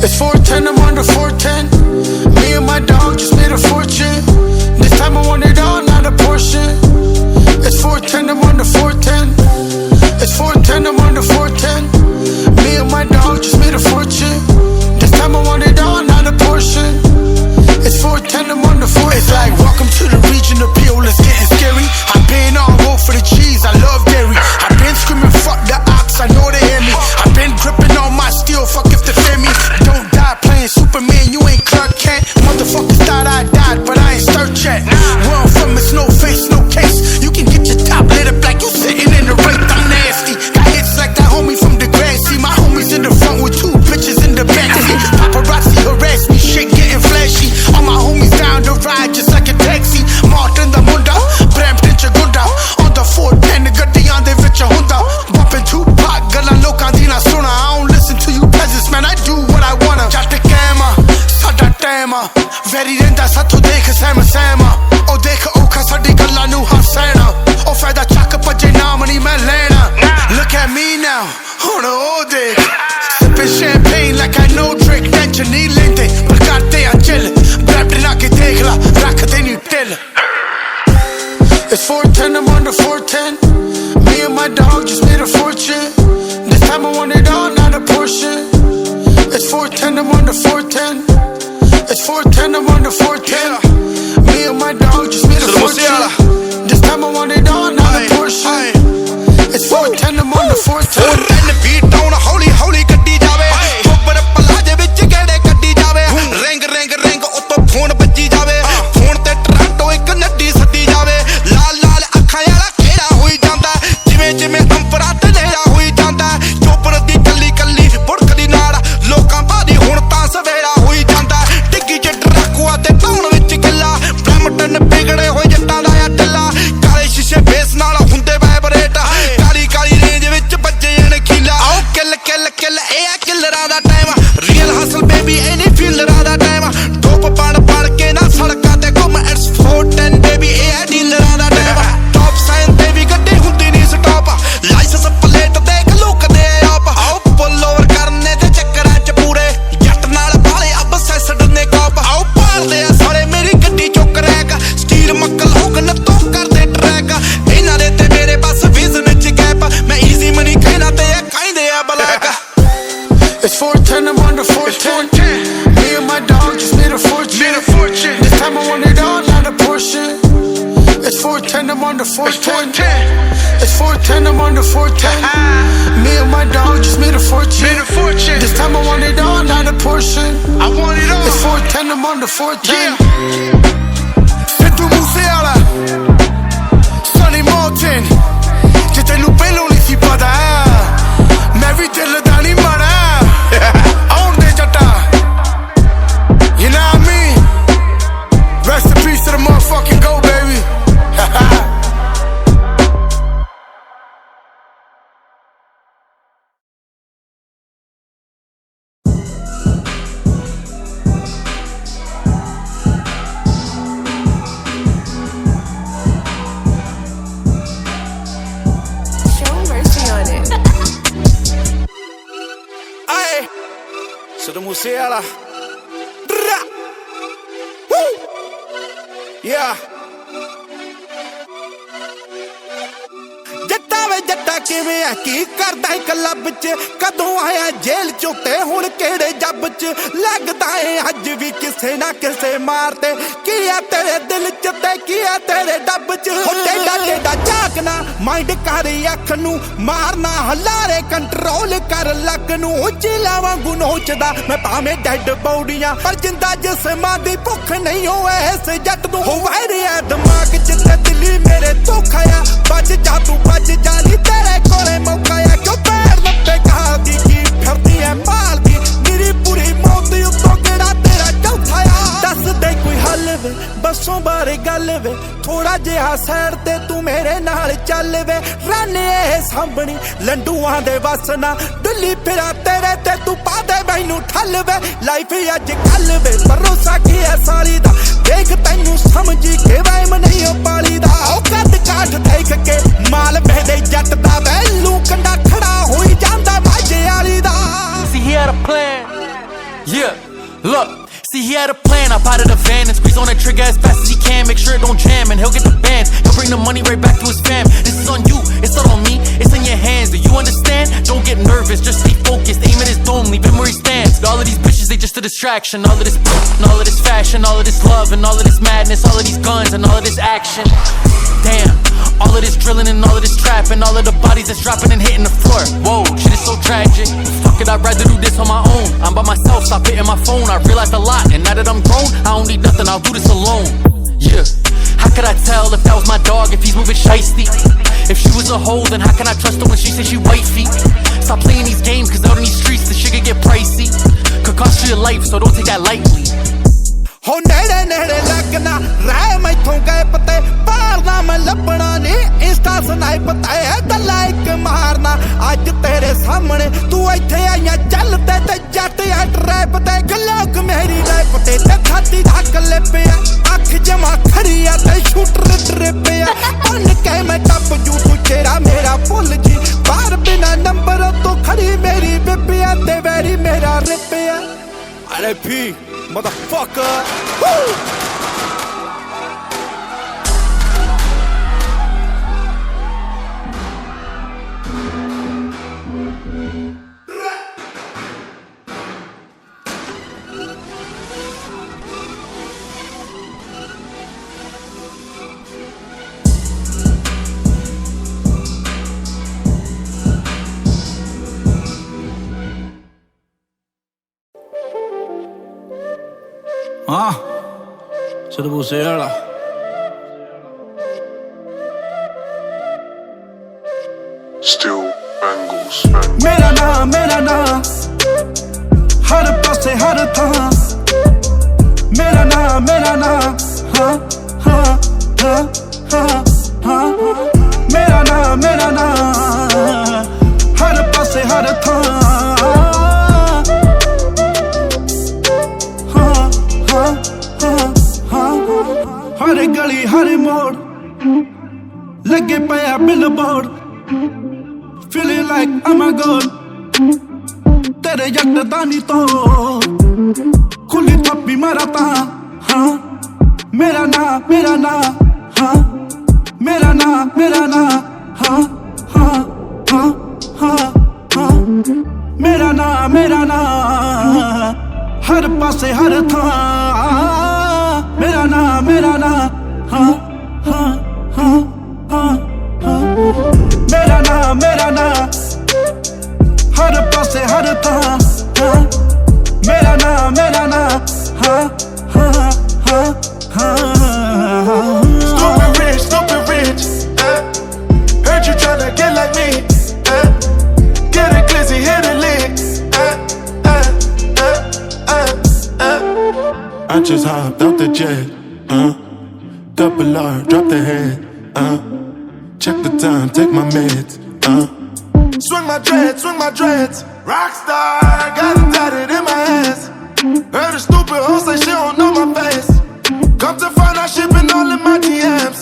It's 410, I'm on the 410. Me and my dog just made a fortune. This time I want it all, not a portion. It's 410, I'm on the 410. It's 410, I'm on the 410. Me and my dog just made a fortune. This time I want it all, not a portion. It's 410, I'm on the 410. It's like welcome to the region, the people is getting scary. I've been on road for the cheese, I love dairy. I've been screaming fuck the ops, I know they hear me. I've been gripping on my steel, fuck if they fear me. Don't die playing Superman, you ain't Clark Kent. Motherfuckers thought I died, but I ain't start yet. Where I'm from, it's no face, no case. You can get your top lit up like you sitting in the rape, I'm nasty. Got hits like that homie from the Grassy. My homies in the front with 2 bitches in the backseat. Paparazzi harass me, shit getting flashy. All my homies down the ride just like a taxi. Martin the Munda, Brampton Chagunda. On the 410, ਗੱਡੀਆਂ ਦੇ ਵਿੱਚ ਹੁੰਦਾ. Bumping Tupac, ਗੱਲਾਂ ਲੋਕਾਂ ਦੀ ਨਾ ਸੁਣਾ. I don't listen to you peasants, man, I do what I wanna. ਜੱਟ ਕੈਮਾ, ਸਾਡਾ ਟੈਮ ਆ. ਵੈਰੀ ਰਹਿੰਦਾ ਸਾਥੋਂ ਦੇਖ ਸਹਿਮ ਸਹਿਮ ਆ. ਉਹ ਦੇਖ ਔਖਾ ਸਾਡੀ ਗੱਲਾਂ ਨੂੰ ਹੱਸੈਣਾ. ਉਹ ਫਾਇਦਾ ਚੱਕ ਭੱਜੇ ਨਾਮ ਨਹੀਂ ਮੈਂ ਲੈਣਾ. Look at me now, ਹੁਣ ਉਹ ਦੇਖ. Sipping champagne like I know Drake. Tension ਨਹੀਂ ਲੈਂਦੇ ਪਰ ਕਰਦੇ ਆ chill. Brampton ਆ ਕੇ ਦੇਖ ਲਾ, ਰੱਖਦੇ ਨਹੀਂ ਢਿੱਲ. It's 410, I'm on the 410. Me and my dog just made a fortune. This time I want it all, not a portion. It's 410, I'm on the 410. It's 410, I'm on the 410. Me and my dog just made a fortune. This time I want it all, not a portion. It's 410, I'm on the 410. 410 beat down, howly howly ਗੱਡੀ ਜਾਵੇ. ਉੱਪਰ ਪਲਾਜੇ ਵਿੱਚ ਕਿਹੜੇ ਗੱਡੀ ਜਾਵੇ. Ring ring ring ਉੱਤੋਂ phone ਵੱਜੀ ਜਾਵੇ. ਫੋਨ ਤੇ ਟਰਾਂਟੋ ਇੱਕ ਨੱਡੀ ਸੱਦੀ ਜਾਵੇ. ਲਾਲ ਲਾਲ ਅੱਖਾਂ ਵਾਲਾ ਕਿਹੜਾ ਹੋਈ ਜਾਂਦਾ. ਜਿਵੇਂ ਜਿਵੇਂ ਅੰਪਰਾ ਤੇ ਨੇਰਾ ਹੋਈ ਜਾਂਦਾ. ਚੋਪਰ ਦੀ ਕੱਲੀ ਕੱਲੀ ਬੁੜਕਦੀ ਨਾਲ ਲੋਕਾਂ ਭਾਦੀ ਹੁਣ ਤਾਂ ਸਵੇਰਾ ਹੋਈ ਜਾਂਦਾ. ਡਿੱਗੀ ਚ ਡਰਾਕੂਆ ਤੇ ਟਾਉਣ ਵਿੱਚ ਕਿੱਲਾ. ਬ੍ਰਹਮਟਨ ਵਿਗੜੇ ਹੋਏ ਜੱਟਾਂ ਦਾ ਆ ਢਿੱਲਾ. ਕਾਲੇ ਸ਼ੀਸ਼ੇ ਫੇਸ ਨਾਲ ਹੁੰਦੇ ਵਾਈਬਰੇਟ. ਕਾਲੀ ਕਾਲੀ ਰੇਂਜ ਵਿੱਚ ਬੱਜੇ ਜਣ ਖੀਲਾ. ਆਓ ਕਿੱਲ ਕਿੱਲ ਕਿੱਲ ਇਹ ਆ ਕਿੱਲਰਾਂ ਦਾ ਟਾਈਮ. ਰੀਅਲ ਹਸਲ ਬੇਬੀ ਇਹ ਨਹੀਂ ਫੀਲਰਾਂ ਦਾ ਟਾਈਮ. ਟੋਪ ਬਣ ਬਣ ਕੇ ਨਾ ਸੜਕਾਂ ਤੇ ਘੁੰਮ. ਇਟਸ 410 ਬੇਬੀ ਇਹ ਆ ਡੀਲਰਾਂ ਦਾ ਟਾਈਮ. ਟੌਪ ਸਾਈਨ ਤੇ ਵੀ ਗੱਡੀ ਹੁੰਦੀ ਨਹੀਂ ਸਟਾਪ. ਲਾਇਸੈਂਸ ਪਲੇਟ ਦੇਖ ਲੁਕਦੇ ਆਪ. ਆਓ ਪੁੱਲ ਓਵਰ ਕਰਨੇ ਤੇ ਚੱਕਰਾਂ ਚ ਪੂਰੇ. ਜੱਟ ਨਾਲ ਬਾਲੇ ਅਬਸੈਸਡ ਨੇ ਕਾਪ. ਆਓ ਪਾਲਦੇ ਆ ਸਾਰੇ ਮੇਰੀ ਗੱਡੀ ਚੁੱਕ ਰੈਕ. ਸਟੀਲ ਮੱਕਲ ਹੋਗਨ ਤੋਂ ਕਰਦੇ ਟਰੈਕ. ਇਹਨਾਂ ਦੇ ਤੇ ਮੇਰੇ ਬਸ ਵਿਜ਼ਨ ਚ ਗੈਪ. ਮੈਂ ਈਜ਼ੀ ਮਨੀ ਕਹਿਣਾ ਤੇ ਇਹ ਕਹਿੰਦੇ ਆ black. It's 410, I'm on the 410. Me and my dog just made a fortune. This time I want it all, not a portion. It's 410, I'm on the 410. It's 410, I'm on the 410. Me and my dog just made a fortune. This time I want it all, not a portion. I want it all. It's 410, I'm on the 410. Sidhu Moosewala, Sonny Martin. Je tenu pelo ਨਹੀਂ ਸੀ ਪਤਾ. ਮੈਂ ਵੀ ਦਿਲ ਦਾ ਨਹੀਂ ਮਾੜਾ. ਆਉਣ ਦੇ ਜੱਟਾ. You know what I mean? Rest in peace to the motherfucking GOAT, baby. Show mercy on it. Aye, Sidhu Moosewala. Woo! Yeah. ਜੱਟਾ ਵੇ ਜੱਟਾ ਕਿਵੇਂ ਆ ਕੀ ਕਰਦਾ ਇਕੱਲਾ ਵਿੱਚ. ਕਦੋਂ ਆਇਆ ਜੇਲ੍ਹ ਚੋਂ ਤੇ ਹੁਣ ਕਿਹੜੇ ਜੱਬ ਚ. ਲੱਗਦਾ ਏ ਅੱਜ ਵੀ ਕਿਸੇ ਨਾ ਕਿਸੇ ਮਾਰ ਤੇ. ਕੀ ਆ ਤੇਰੇ ਦਿਲ ਚ ਤੇ ਕੀ ਆ ਤੇਰੇ ਡੱਬ ਚ. ਟੇਡਾ ਟੇਡਾ ਝਾਕਣਾ ਮਾਈਂਡ ਕਰ ਅੱਖ ਨੂੰ. ਮਾਰਨਾ ਹਲਾਰੇ ਕੰਟਰੋਲ ਕਰ ਲੱਕ ਨੂੰ. ਚੀਲਾ ਵਾਂਗੂ ਨੋਚਦਾ ਮੈਂ ਭਾਵੇਂ ਡੈਡ ਬੌਡੀਆਂ. ਪਰ ਜਿੰਦਾ ਜਿਸਮਾਂ ਦੀ ਭੁੱਖ ਨਹੀਂ ਹੋਏ ਇਸ ਜੱਟ ਨੂੰ. ਹੋਵੇ ਰਿਆ ਦਿਮਾਗ ਚ ਤੇ ਦਿੱਲੀ ਮੇਰੇ ਧੋਖਾ ਆ. ਬਚ ਜਾ ਤੂੰ ਬਚ ਜਾ ਨੀ ਤੇਰੇ ਕੋਲੇ ਮੌਕਾ ਆ. ਕਿਉਂ ਪੈਰ ਨੱਪੇ ਕਹਾਦੀ ਕੀ ਫਿਰਦੀ ਐ ਮਾਲਦੀ. ਮੇਰੀ ਪੂਰੀ ਮੌਤ ਉੱਤੋਂ ਕਿਹੜਾ ਤੇਰਾ ਚੌਥਾ ਆ. ਦੱਸ ਦੇ ਕੋਈ ਹੱਲ ਵੇ ਬੱਸੋਂ ਬਾਰੇ ਗੱਲ ਵੇ. ਥੋੜਾ ਜਿਹਾ ਸਾਈਡ ਤੇ ਤੂੰ ਮੇਰੇ ਨਾਲ ਚੱਲ ਵੇ. ਰਾਨੇ ਇਹ ਸਾਂਭਣੀ ਲੰਡੂਆਂ ਦੇ ਵਸ ਨਾ. ਡੁੱਲੀ ਫਿਰਾਂ ਤੇਰੇ ਤੇ ਤੂੰ ਪਾ ਦੇ ਮੈਨੂੰ ਠੱਲ ਵੇ. ਲਾਈਫ ਅੱਜ ਕੱਲ ਵੇ ਭਰੋਸਾ ਕੀ ਐ ਸਾਲੀ ਦਾ. ਦੇਖ ਤੈਨੂੰ ਸਮਝੀ ਕਿ ਵਹਿਮ ਨਹੀਂ ਉਹ ਪਾਲੀ ਦਾ. ਉਹ ਕੱਦ ਕਾਠ ਦੇਖ ਕੇ ਮਾਲ ਬਹਿਦੇ ਜੱਟ ਦਾ. ਵੈਲੂ ਕੰਡਾ ਖੜਾ ਹੋਈ ਜਾਂਦਾ ਮਾਝੇ ਵਾਲੀ ਦਾ. See he had a plan. fan, make sure it don't jam, and he'll get the bands. He'll bring the money right back to his fam. This is on you, it's not on me, it's in your hands. Do you understand? Don't get nervous, just stay focused. Aim at his dome, leave him where he stands. All of these bitches, they just a distraction. All of this and all of this fashion, all of this love and all of this madness, all of these guns and all of this action. Damn, all of this drilling and all of this trapping, all of the bodies that's dropping and hitting the floor. Whoa, shit is so tragic. Fuck it, I'd rather do this on my own. I'm by myself, stop hitting my phone. I realized a lot, and now that I'm grown, I don't need nothing, I'll do this alone. Yeah, how could I tell if that was my dog, if he's moving shiesty? If she was a hoe, then how can I trust her when she says she wifey? Stop playing these games, cause out in these streets, the shit could get pricey. Could cost you your life, so don't take that lightly. हो नेड़े नेड़े लगना राय मैथों गए पते पारना मैं लपना नी Insta snipe है तो like मारना आज तेरे सामने तू इथे आइया चलते ते जट हट रैप ते लोग मेरी रैप ते छाती ढक ले पे अख जमा खड़ी आ ते शूटर ट्रिप बन के मैं टप जू तू चेहरा मेरा भुल जी बार बिना नंबर तो खड़ी मेरी बिपिया ते वेरी मेरा रिपिया अरे भी motherfucker. Woo! Siete bussera. Still bangles. मेरा नाम हर पासे हर थां मेरा नाम हाँ हाँ हाँ हाँ हाँ मेरा नाम हर पासे हर थां हर गली हर मोड़ लगे पाया billboard feeling like I'm a god तेरे यकदानी तो खुली थप्पी मरता हाँ मेरा नाम हाँ मेरा नाम हाँ हाँ हाँ हाँ हाँ मेरा नाम हर पासे हर था मेरा नाम हाँ हाँ हाँ हाँ हाँ मेरा नाम हर पासे हर था हाँ मेरा नाम हाँ हाँ हाँ हाँ Stupid rich, heard you tryna get like me, get a glizzy, hit a lick, I just hopped out the jet, double R, drop the head, check the time, take my meds, swing my dreads, rockstar, got it tatted in my hands. Heard a stupid hoe say she don't know my face. Come to find out she been all in my DMs.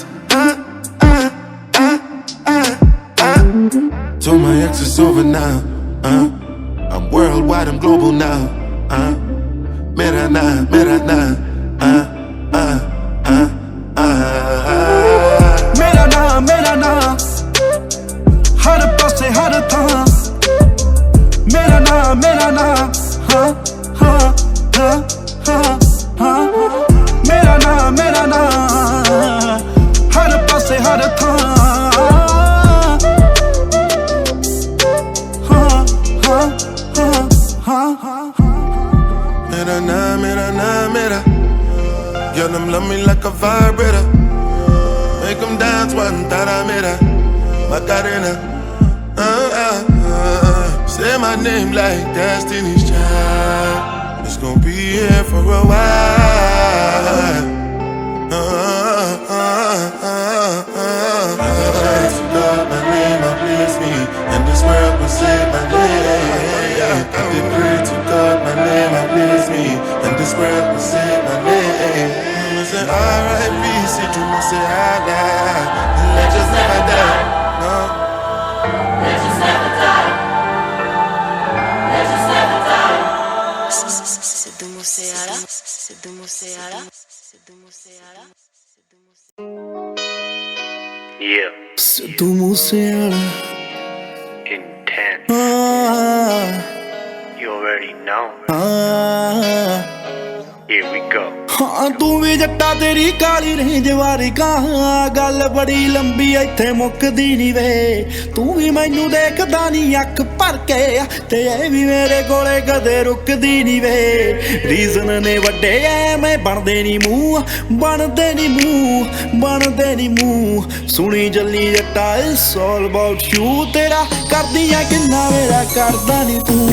Told my ex it's over now, I'm worldwide, I'm global now, Mera na, मेरा नाम हर पासे हर था मेरा नाम हाँ हाँ हाँ हाँ हाँ मेरा नाम हर पासे हर था हाँ हाँ हाँ हाँ mera. Girl, them love me like a vibrator. Make them dance one taramera, Macarena. Say my name like Destiny's Child. It's gonna be here for a while. God, my name, I please me, and this world will say my name. I did pray to God, my name, I please me, and this world will say my name. I say R.I.P. See to me say I die, and let's just never die. No. Let's just never die. Let's just never die. C'est de Mousséala, c'est de Mousséala, c'est de Mousséala, c'est de Yeah, Sidhu Moosewala intense. You already know. Here we go. ਹਾਂ ਤੂੰ ਵੀ ਜੱਟਾ ਤੇਰੀ ਕਾਲੀ range ਵਾਰੀ ਕਹਾਂ ਗੱਲ ਬੜੀ ਲੰਬੀ ਇੱਥੇ ਮੁੱਕਦੀ ਨੀ ਵੇ ਤੂੰ ਵੀ ਮੈਨੂੰ ਦੇਖਦਾ ਨੀ ਅੱਖ ਭਰ ਕੇ ਤੇ ਇਹ ਵੀ ਮੇਰੇ ਕੋਲੇ ਕਦੇ ਰੁਕਦੀ ਨੀ ਵੇ ਰੀਜ਼ਨ ਨੇ ਵੱਡੇ ਐ ਮੈਂ ਬਣਦੇ ਨੀ ਮੂੰਹ ਬਣਦੇ ਨੀ ਮੂੰਹ ਸੁਣੀ ਜੱਲੀ ਜੱਟਾ ਇਟਸ ਆਲ ਅਬਾਊਟ ਯੂ ਤੇਰਾ ਕਰਦੀ ਆ ਕਿੰਨਾ ਮੇਰਾ ਕਰਦਾ ਨੀ ਤੂੰ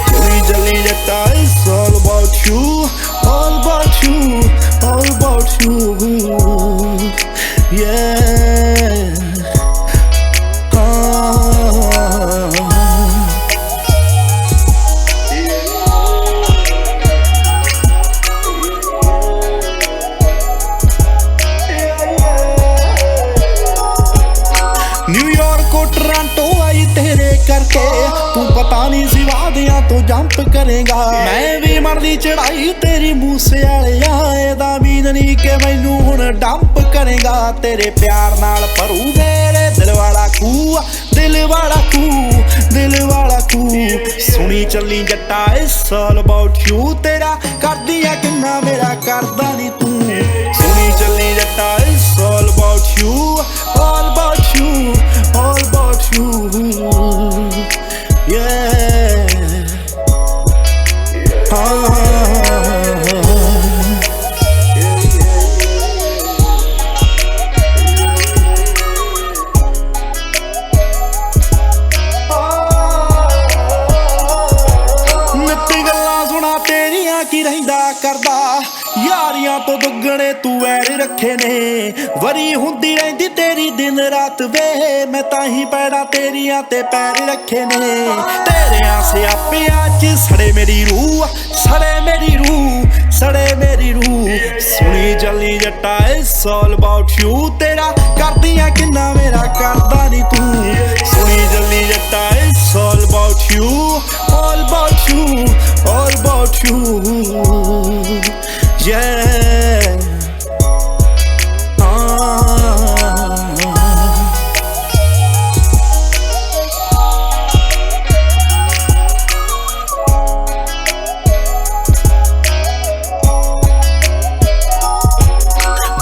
ਸੁਣੀ ਜੱਲੀ ਜੱਟਾ it's all about you all about you, yeah. New York को टोरंटो आई तेरे करके तू पता नहीं सी वादियां तो जंप करेगा मैं भी मरदी चढ़ाई तेरी मूसे वाले दा मीन नहीं के मैनू हुण डंप करेगा तेरे प्यार नाल भरू मेरे दिल वाला खू सुनी चली जट्टा इट्स ऑल अबाउट यू तेरा करदी आ किन्ना मेरा करदा नी तू सुनी चली जट्टा it's all about you yeah. ਮਿੱਟੀ ਗੱਲਾਂ ਸੁਣਾ ਤੇਰੀਆਂ ਕੀ ਰਹਿੰਦਾ ਕਰਦਾ ਯਾਰੀਆਂ ਤੋਂ ਦੁੱਗਣੇ ਤੂੰ ਵੈਰ ਰੱਖੇ ਨੇ ਵਰੀ ਹੁੰਦੀ ਰਹਿੰਦੀ ਤੇਰੀ ਦਿਨ ਰਾਤ ਵੇ ਮੈਂ ਤਾਂ ਹੀ ਪੈਰਾਂ ਤੇਰੀਆਂ ਤੇ ਪੈਰ ਰੱਖੇ ਨੇ ਤੇਰਿਆਂ ਸਿਆਪਿਆਂ 'ਚ ਸੜੇ ਮੇਰੀ ਰੂਹ ਸੁਣੀ ਜੱਲੀ ਜੱਟਾ ਇਟਸ ਆਲ ਅਬਾਊਟ ਯੂ ਤੇਰਾ ਕਰਦੀਆਂ ਕਿੰਨਾ ਮੇਰਾ ਕਰਦਾ ਨੀ ਤੂੰ ਸੁਣੀ ਜੱਲੀ ਜੱਟਾ it's all about you yeah.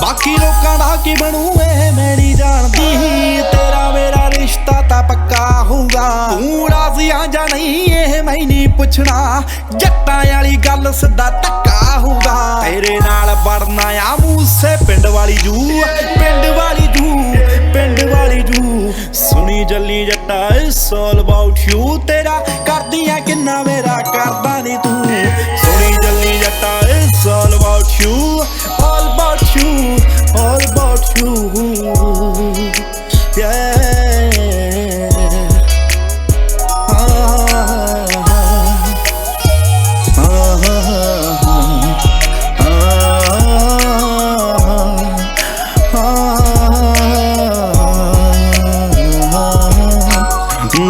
ਬਾਕੀ ਲੋਕਾਂ ਦਾ ਕੀ ਬਣੂ ਇਹ ਮੈਂ ਨਹੀਂ ਜਾਣਦੀ ਤੇਰਾ ਮੇਰਾ ਰਿਸ਼ਤਾ ਤਾਂ ਪੱਕਾ ਹੋਊਗਾ ਤੂੰ ਰਾਜ਼ੀ ਆ ਜਾਂ ਨਹੀਂ ਇਹ ਮੈਂ ਨਹੀਂ ਪੁੱਛਣਾ ਜੱਟਾਂ ਵਾਲੀ ਗੱਲ ਸਿੱਧਾ ਧੱਕਾ ਹੋਊਗਾ ਤੇਰੇ ਨਾਲ ਵੜਨਾ ਆ ਮੂਸੇ ਪਿੰਡ ਵਾਲੀ ਜੂ ਸੁਣੀ ਜੱਲੀ ਜੱਟਾ ਇਟਸ ਆਲ ਅਬਾਊਟ ਯੂ ਤੇਰਾ ਕਰਦੀ ਆ ਕਿੰਨਾ ਮੇਰਾ ਕਰਦਾ ਨੀ ਤੂੰ ਸੁਣੀ ਜੱਲੀ ਜੱਟਾ it's all about you yeah.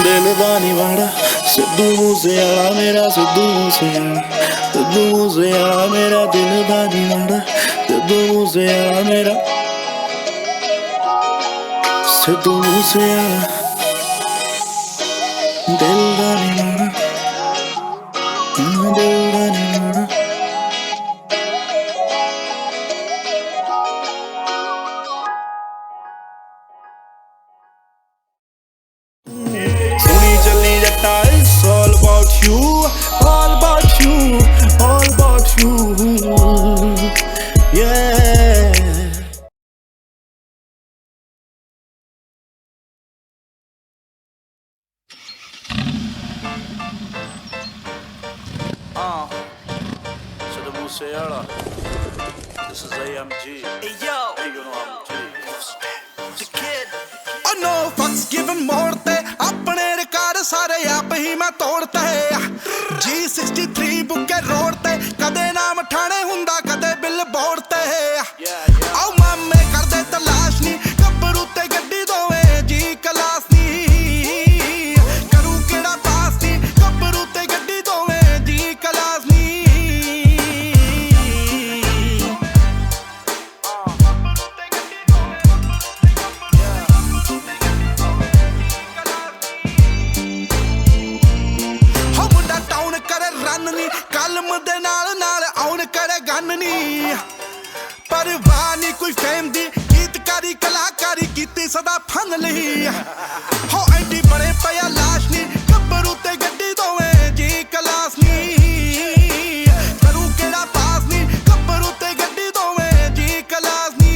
ਦਿਲ ਦਾ ਨੀ ਵਾੜਾ ਸਿੱਧੂ ਮੂਸੇਵਾਲਾ ਮੇਰਾ ਸਿੱਧੂ ਮੂਸੇਵਾਲਾ ਮੇਰਾ ਦਿਲ ਦਾ ਨੀ ਵਾੜਾ ਸਿੱਧੂ ਮੂਸੇਵਾਲਾ ਮੇਰਾ ਸਿੱਧੂ ਮੂਸੇਵਾਲਾ ਦਿਲ ਦਾ ਨੀ ਵਾੜਾ ਸੁਣੀ ਚੱਲੀ ਜੱਟਾ it's all about you yeah. Siddhu Moosewala, this is AMG. Hey yo, you know AMG. The kid. Oh no, fucks given more te apne record sare aap hi main todta hai G63 bukke road te kade naam thane hunda kade billboard te aao mamme karde talash ni ਗੱਭਰੂ ਤੇ ਗੱਡੀ ਦੋਵੇਂ ਜੀ class ਨੀ ਕਰੂ ਕਿਹੜਾ ਪਾਸ ਨੀ ਗੱਭਰੂ ਤੇ ਗੱਡੀ ਦੋਵੇਂ ਜੀ ਕਲਾਸ ਨੀ ਨਹੀਂ ਸਦਾ ਫਨ ਲਈ ਹੋ ਐਡੀ ਬੜੇ ਪਿਆ ਲਾਸ਼ ਨੀ ਗੱਭਰੂ ਤੇ ਗੱਡੀ ਦੋਵੇਂ ਜੀ ਕਲਾਸ ਨੀ ਕਰੂ ਕਿਹੜਾ ਪਾਸ ਨੀ ਗੱਭਰੂ ਤੇ ਗੱਡੀ ਦੋਵੇਂ ਜੀ ਕਲਾਸ ਨੀ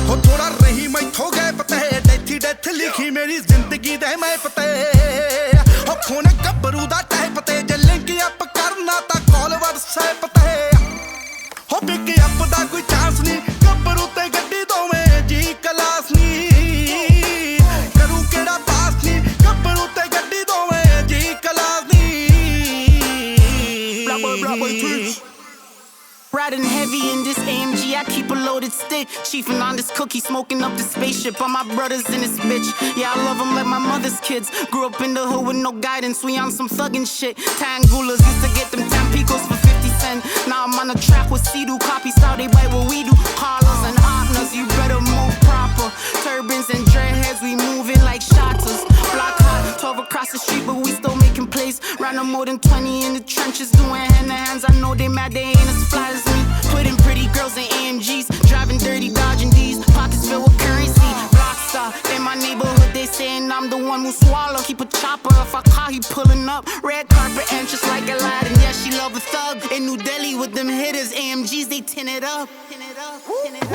ਹੋ ਥੋੜਾ ਰਹੀ ਮੈਥੋਂ ਗਏ ਪਤੇ ਡੈਥੀ ਡੈਥ ਲਿਖੀ ਮੇਰੀ ਜ਼ਿੰਦਗੀ ਦੇ ਮੈਂ ਪਤੇ ਹੋ ਫੋਨ ਗੱਭਰੂ ਦਾ ਟਾਈਪ ਤੇ ਜੇ ਲਿੰਕ ਅਪ ਕਰਨਾ ਤਾਂ ਕਾਲ WhatsApp ਤੇ ਹੋ ਪਿਕ ਅਪ ਦਾ ਕੋਈ ਚਾਂਸ ਨਹੀਂ ਗੱਭਰੂ ਤੇ ਗੱਡੀ ਦੋਵੇਂ ਜੀ ਕਲਾਸ ਨਹੀਂ ਕਰੂ ਕਿਹੜਾ ਪਾਸ ਨਹੀਂ ਗੱਭਰੂ ਤੇ ਗੱਡੀ ਦੋਵੇਂ ਜੀ ਕਲਾਸ ਨਹੀਂ ਬਲਾ boy Riding heavy in this AMG, I keep a loaded stick. Chiefing on this cookie, smoking up the spaceship. All my brothers in this bitch. Yeah, I love them like my mother's kids. Grew up in the hood with no guidance, we on some thuggin' shit. Tangulas used to get them Tampicos for 50 cents. Now I'm on the track with Sea-Doo. Copies how they bite what we do. Carlos and Opnas, you better move proper. Turbans and dreadheads, we moving like shotters. Block hot, 12 across the street, but we still making plays. Round more than 20 in the trenches, doing hand-to-hands. I know they mad, they ain't as fly as me. Putting pretty girls in AMGs, driving dirty, dodging D's. Pockets filled with currency. Rockstar in my neighborhood, they saying I'm the one who swallow. Keep a chopper if I call, he pulling up. Red carpet entrance like Aladdin. Yeah, she love a thug. In New Delhi with them hitters, AMGs they tin it up.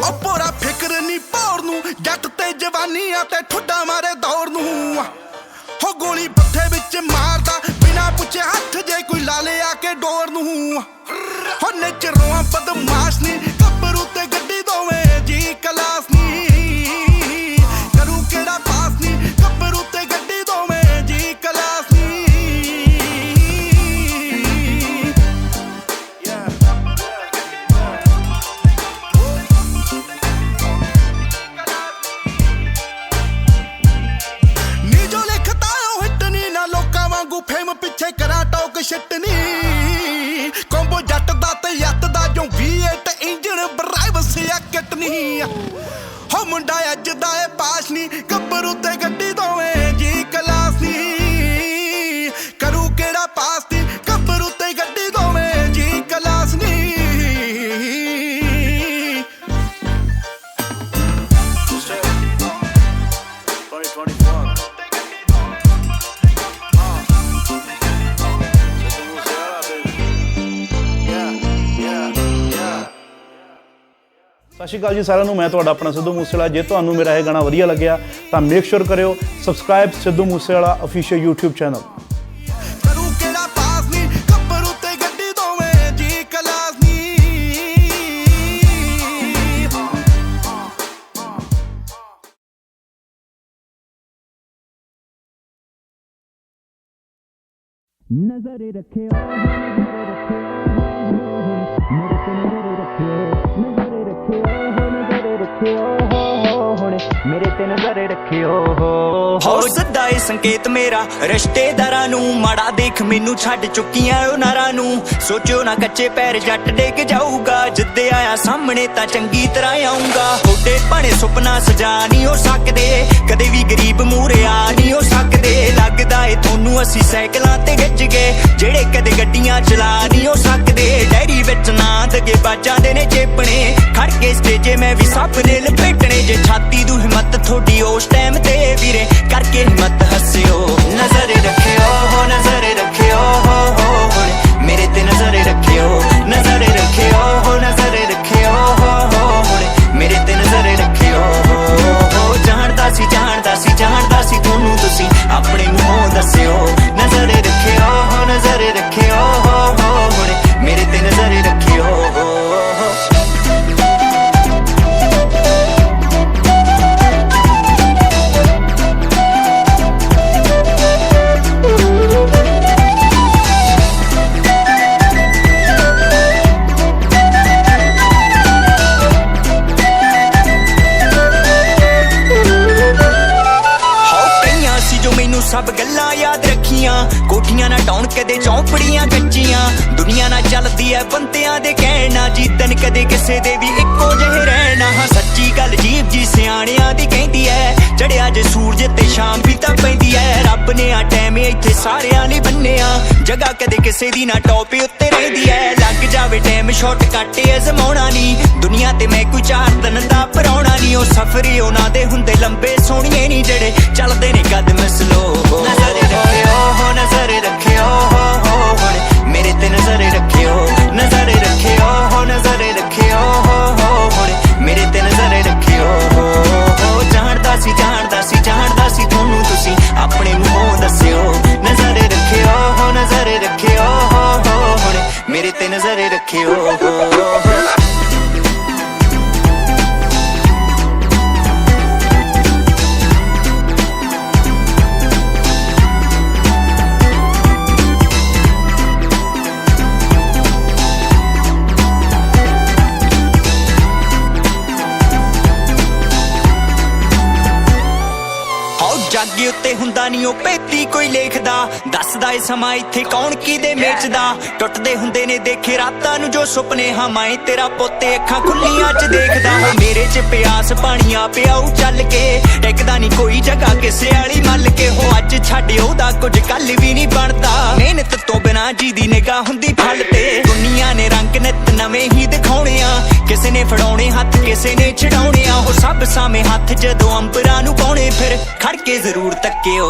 ਓ ਪੂਰਾ ਫਿਕਰ ਨਹੀਂ ਪੌੜ ਨੂੰ ਜੱਟ ਤੇ ਜਵਾਨੀਆਂ ਤੇ ਠੁੱਡਾ ਮਾਰੇ ਦੌੜ ਨੂੰ ਹੋ ਗੋਲੀ ਪੱਠੇ ਵਿੱਚ ਮਾਰਦਾ ਬਿਨਾ ਪੁੱਛੇ ਹੱਥ ਜੇ ਕੋਈ ਲਾ ਲਿਆ ਕੇ ਡੋਰ ਨੂੰ ਹੋ ਨੇਚਰੋਂ ਬਦਮਾਸ਼ ਨਹੀਂ ਗੱਭਰੂ ਤੇ ਗੱਡੀ ਦੋਵੇਂ ਜੀ ਕਲਾਸ ਨਹੀਂ ਕਰੂ ਕਿਹੜਾ ਪਾਸ ਨਹੀਂ ਗੱਭਰੂ ਤੇ ਗੱਡੀ ਦੋਵੇਂ ਜੀ ਕਲਾਸ ਨਹੀਂ ਨੀ ਜੋ ਲਿਖਤਾ ਉਹ ਹਿੱਟ ਨੀ ਨਾ ਲੋਕਾਂ ਵਾਂਗੂ ਫੇਮ ਪਿੱਛੇ ਕਰਾਂ ਟੋਕ ਸ਼ਿੱਟ ਨੀ ਕੰਬੋ ਜੱਟ ਦਾ ਤੇ ਯੱਤ ਦਾ ਜੋ V8 ਇੰਜਣ ਬਰਾਈਵਸ ਆ ਕਟਨੀ ਹੋ ਮੁੰਡਾ ਅੱਜ ਦਾ ਏ ਪਾਸ ਨੀ ਗੱਭਰੂ ਤੇ ਗੱਡੀ ਦੋਵੇਂ ਜੀ ਕਲਾਸ ਨੀ ਕਰੂ ਕਿਹੜਾ ਪਾਸ ਨੀ ਗੱਭਰੂ ਤੇ ਗੱਡੀ ਦੋਵੇਂ ਜੀ ਕਲਾਸ ਨੀ ਸਤਿ ਸ਼੍ਰੀ ਅਕਾਲ ਜੀ ਸਾਰਿਆਂ ਨੂੰ। ਮੈਂ ਤੁਹਾਡਾ ਆਪਣਾ ਸਿੱਧੂ ਮੂਸੇਵਾਲਾ। ਜੇ ਤੁਹਾਨੂੰ ਮੇਰਾ ਇਹ ਗਾਣਾ ਵਧੀਆ ਲੱਗਿਆ ਤਾਂ ਮੇਕ ਸ਼ੋਰ ਕਰਿਓ subscribe Sidhu Moosewala official YouTube channel. ਕਰੂ ਕਿਹੜਾ ਪਾਸ ਨੀ ਗੱਭਰੂ ਤੇ ਗੱਡੀ ਦੋਵੇਂ ਜੀ ਕਲਾਸ ਨੀ ਨਜ਼ਰ ਰੱਖਿਓ ਮੇਰੇ ਤੇ ਨਜ਼ਰ ਰੱਖਿਓ ਹੋ ਸਦਾ ਇਹ ਸੰਕੇਤ ਮੇਰਾ ਰਿਸ਼ਤੇਦਾਰਾਂ ਨੂੰ ਮਾੜਾ ਦੇਖ ਮੈਨੂੰ ਛੱਡ ਚੁੱਕੀਆਂ ਉਹ ਨਾਰਾਂ ਨੂੰ ਸੋਚੋ ਨਾ ਕੱਚੇ ਪੈਰ ਜੱਟ ਡਿੱਗ ਜਾਊਗਾ ਜਿੱਦੇ ਆਇਆ ਸਾਹਮਣੇ ਤਾਂ ਚੰਗੀ ਤਰ੍ਹਾਂ ਆਊਂਗਾ ਤੁਹਾਡੇ ਭਾਣੇ ਸੁਪਨਾ ਸਜਾ ਨਹੀਂ ਹੋ ਸਕਦੇ ਕਦੇ ਵੀ ਗਰੀਬ ਮੂਹਰੇ ਆ ਨਹੀਂ ਹੋ ਸਕਦੇ ਲੱਗਦਾ ਏ ਤੁਹਾਨੂੰ ਅਸੀਂ ਸਾਈਕਲਾਂ ਤੇ ਗੱਜ ਗਏ ਜਿਹੜੇ ਕਦੇ ਗੱਡੀਆਂ ਚਲਾ ਨਹੀਂ ਹੋ ਸਕਦੇ ਡੈਰੀ ਵਿੱਚ ਨਾਂ ਦਗੇ ਬਾਜਾਂ ਦੇ ਨੇ ਚੇਪਣੇ ਖੜ ਕੇ ਸਟੇਜੇ ਮੈਂ ਵੀ ਸੱਪ ਨੇ ਲਪੇਟਣੇ ਜੇ ਛਾਤੀ ਦੂ ਹਿੰਮਤ ਤੁਹਾਡੀ ਉਸ ਟਾਈਮ ਤੇ ਵੀਰੇ ਕਰਕੇ ਹਿੰਮਤ ਹੱਸਿਓ ਨਜ਼ਰ ਰੱਖਿਓ ਹੋ ਨਜ਼ਰ ਰੱਖਿਓ ਹੋ ਮੇਰੇ ਤੇ ਨਜ਼ਰ ਰੱਖਿਓ ਨਜ਼ਰ ਰੱਖਿਓ ਹੋ ਨਜ਼ਰ ਰੱਖਿਓ ਹੋ ਮੇਰੇ ਤੇ ਨਜ਼ਰ ਰੱਖਿਓ ਹੋ ਜਾਣਦਾ ਸੀ ਤੁਹਾਨੂੰ ਤੁਸੀਂ ਆਪਣੇ ਮੂੰਹੋਂ ਦੱਸਿਓ ਨਜ਼ਰ ਰੱਖਿਓ ਹੋ ਨਜ਼ਰ ਰੱਖਿਓ ਹੋ ਮੇਰੇ ਤੇ ਨਜ਼ਰ ਰੱਖਿਓ ਮੈਨੂੰ ਸਭ ਗੱਲਾਂ ਯਾਦ ਰੱਖੀਆਂ ਕੋਠੀਆਂ ਨਾ ਟਾਉਣ ਕਦੇ ਚੌਂਪੜੀਆਂ ਕੱਚੀਆਂ ਦੁਨੀਆ ਨਾ ਚੱਲਦੀ ਐ ਬੰਦਿਆਂ ਦੇ ਕਹਿਣਾ ਜੀਤਨ ਕਦੇ ਕਿਸੇ ਦੇ ਵੀ ਇੱਕੋ ਜਿਹੇ ਰਹਿਣਾ ਹਾਂ ਸੱਚੀ ਗੱਲ ਜੀਬ ਜੀ ਸਿਆਣਿਆਂ ਦੀ ਕਹਿੰਦੀ ਐ ਚੜਿਆ ਜੇ ਸੂਰਜ ਤੇ ਸ਼ਾਮ ਵੀ ਤਾਂ ਪੈਂਦੀ ਐ ਰੱਬ ਨੇ ਆ ਟਾਈਮ ਇੱਥੇ ਸਾਰਿਆਂ ਲਈ ਬੰਨਿਆ ਜਗ੍ਹਾ ਕਦੇ ਕਿਸੇ ਦੀ ਨਾ ਟੌਪ ਉੱਤੇ ਰਹਿੰਦੀ ਐ ਲੱਗ ਜਾਵੇ ਟਾਈਮ ਸ਼ਾਰਟ ਕੱਟ ਅਜ਼ਮਾਉਣਾ ਨਹੀਂ ਦੁਨੀਆ ਤੇ ਮੈਂ ਕੋਈ 4 ਦਿਨ ਦਾ ਪਰਾਉਣਾ ਨਹੀਂ ਉਹ ਸਫ਼ਰ ਉਹਨਾਂ ਦੇ ਹੁੰਦੇ ਲੰਬੇ ਸੋਹਣੀਏ ਨਹੀਂ ਜਿਹੜੇ ਚੱਲਦੇ ਨੇ ਕਦਮ ਸਲੋ ਨਜ਼ਰ ਰੱਖਿਓ ਹੋ ਨਜ਼ਰ ਰੱਖਿਓ ਹੋ ਹੁਣ ਮੇਰੇ ਤੇ ਨਜ਼ਰ ਰੱਖਿਓ ਨਜ਼ਰ ਰੱਖਿਓ ਹੋ ਨਜ਼ਰ ਰੱਖਿਓ ਹੋ ਹੁਣ ਮੇਰੇ ਤੇ ਨਜ਼ਰ ਰੱਖਿਓ ਹੋ ਜਾਣਦਾ ਸੀ ਤੁਹਾਨੂੰ ਤੁਸੀਂ ਆਪਣੇ ਮੂੰਹੋਂ ਦੱਸਿਓ ਨਜ਼ਰ ਰੱਖਿਓ ਹੋ ਨਜ਼ਰ ਰੱਖਿਓ ਹੋ ਹੁਣ ਮੇਰੇ ਤੇ ਨਜ਼ਰ ਰੱਖਿਓ ਜਾਗੀ ਉੱਤੇ ਹੁੰਦਾ ਨਹੀਂ ਉਹ ਪੇਤੀ ਕੋਈ ਲੇਖਦਾ ਦੱਸਦਾ ਏ ਸਮਾਂ ਇੱਥੇ ਕੌਣ ਕਿਹਦੇ ਮੇਚਦਾ ਟੁੱਟਦੇ ਹੁੰਦੇ ਨੇ ਦੇਖੇ ਰਾਤਾਂ ਨੂੰ ਜੋ ਸੁਪਨੇ ਹਾਂ ਮੈਂ ਤੇਰਾ ਪੋਤੇ ਅੱਖਾਂ ਖੁੱਲੀਆਂ ਚ ਦੇਖਦਾ ਹੋ ਮੇਰੇ ਚ ਪਿਆਸ ਪਾਣੀਆਂ ਪਿਆਉ ਚੱਲ ਕੇ ਟਿਕਦਾ ਨਹੀਂ ਕੋਈ ਜਗ੍ਹਾ ਕਿਸੇ ਵਾਲੀ ਮੱਲ ਕੇ ਹੋ ਅੱਜ ਛੱਡ ਉਹਦਾ ਕੁਝ ਕੱਲ ਵੀ ਨਹੀਂ ਬਣਦਾ ਮਿਹਨਤ ਤੋਂ ਬਿਨਾਂ ਜੀ ਦੀ ਨਿਗਾਹ ਹੁੰਦੀ ਫਲ ਤੇ ਦੁਨੀਆ ਨੇ ਰੰਗ ਨਿਤ ਨਵੇਂ ਹੀ ਦਿਖਾਉਣੇ ਆ ਕਿਸੇ ਨੇ ਫੜਾਉਣੇ ਹੱਥ ਕਿਸੇ ਨੇ ਛਡਾਉਣੇ ਆ ਉਹ ਸਭ ਸਾਵੇਂ ਹੱਥ ਜਦੋਂ ਅੰਬਰਾਂ ਨੂੰ ਪਾਉਣੇ ਫਿਰ ਖੜ ਕੇ ਜ਼ਰੂਰ ਤੱਕਿਓ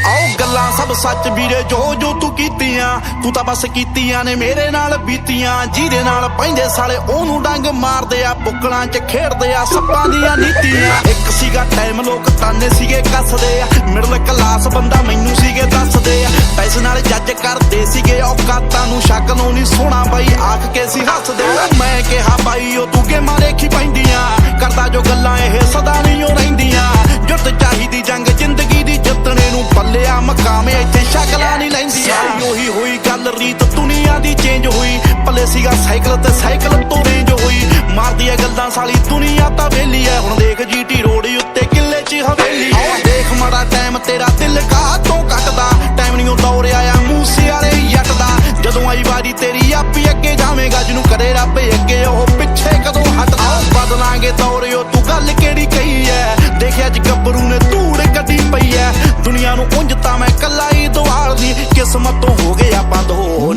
ਆਓ ਗੱਲਾਂ ਸਭ ਸੱਚ ਵੀਰੇ ਜੋ ਤੂੰ ਕੀਤੀਆਂ ਤੂੰ ਤਾਂ ਬਸ ਕੀਤੀਆਂ ਨੇ ਮੇਰੇ ਨਾਲ ਬੀਤੀਆਂ ਜਿਹਦੇ ਨਾਲ ਪੈਂਦੇ ਸਾਲੇ ਉਹਨੂੰ ਡੰਗ ਮਾਰਦੇ ਆ ਬੁੱਕਲਾਂ 'ਚ ਖੇਡਦੇ ਆ ਸੱਪਾਂ ਦੀਆਂ ਨੀਤੀਆਂ ਇੱਕ ਸੀਗਾ ਟਾਈਮ ਲੋਕ ਤਾਨੇ ਸੀਗੇ ਕੱਸਦੇ ਆ ਮਿਡਲ ਕਲਾਸ ਬੰਦਾ ਮੈਨੂੰ ਸੀਗੇ ਦੱਸਦੇ ਆ ਪੈਸੇ ਨਾਲ ਜੱਜ ਕਰਦੇ ਸੀਗੇ ਔਕਾਤਾਂ ਨੂੰ ਸ਼ੱਕ ਨੂੰ ਨਹੀਂ ਸੋਹਣਾ ਬਾਈ ਆਖ ਕੇ ਸੀ ਹੱਸਦੇ ਮੈਂ ਕਿਹਾ ਬਾਈ ਉਹ ਤੂੰ ਗੇਮਾਂ ਦੇਖੀ ਪੈਂਦੀਆਂ ਕਰਦਾ ਜੋ ਗੱਲਾਂ ਇਹ ਸਦਾ ਨਹੀਂ ਉਹ ਰਹਿੰਦੀਆਂ ਜੁੱਤ ਚਾਹੀਦੀ ਜੰਗ ਜ਼ਿੰਦਗੀ ਦੀ ਜਿੱਤਣੇ ਨੂੰ ਪੱਲਿਆ ਮਕਾਮੇ ਇੱਥੇ ਸ਼ਕਲਾਂ ਨਹੀਂ ਲੈਂਦੀਆਂ ਉਹੀ ਹੋਈ ਗੱਲ ਰੀਤ ਦੁਨੀਆ ਦੀ ਚੇਂਜ ਹੋਈ ਪੱਲੇ ਸੀਗਾ ਸਾਈਕਲ ਤੇ ਸਾਈਕਲ ਤੋਂ ਰੇਂਜ ਹੋਈ ਮਾਰਦੀ ਐ ਗੱਲਾਂ ਸਾਲੀ ਦੁਨੀਆ ਤਾਂ ਵੇਲੀ ਐ ਹੁਣ ਦੇਖ ਜੀਟੀ ਰੋਡ ਉੱਤੇ ਕਿੱਲੇ 'ਚ ਹਵੇਲੀ ਦੇਖ ਮਾੜਾ ਟਾਈਮ ਤੇਰਾ ਦਿਲ ਕਾਹਤੋਂ ਕੱਟਦਾ ਟਾਈਮ ਨਹੀਂ ਉਹ ਦੌਰ ਆਇਆ ਮੂਸੇ ਵਾਲੇ ਜੱਟ ਦਾ ਜਦੋਂ ਆਈ ਵਾਰੀ ਤੇਰੀ ਆਪੀ ਅੱਗੇ ਜਾਵੇਂਗਾ ਜਿਹਨੂੰ ਕਰੇ ਰੱਬ ਅੱਗੇ ਉਹ ਪਿੱਛੇ ਕਦੋਂ ਹਟਦਾ ਬਦਲਾਂਗੇ ਦੌਰ ਉਹ ਤੂੰ ਗੱਲ ਕਿਹੜੀ ਕਹੀ ਐ ਦੇਖਿਆ ਅੱਜ ਗੱਭਰੂ ਨੇ ਧੂੜ ਕੱਢੀ ਪਈ ਐ ਦੁਨੀਆ ਨੂੰ ਉਂਝ ਤਾਂ ਮੈਂ ਕੱਲਾ ਹੀ ਦੁਆਲਦੀ ਕਿਸਮਤ ਤੋਂ ਹੋ ਗਏ ਆਪਾਂ ਦੋ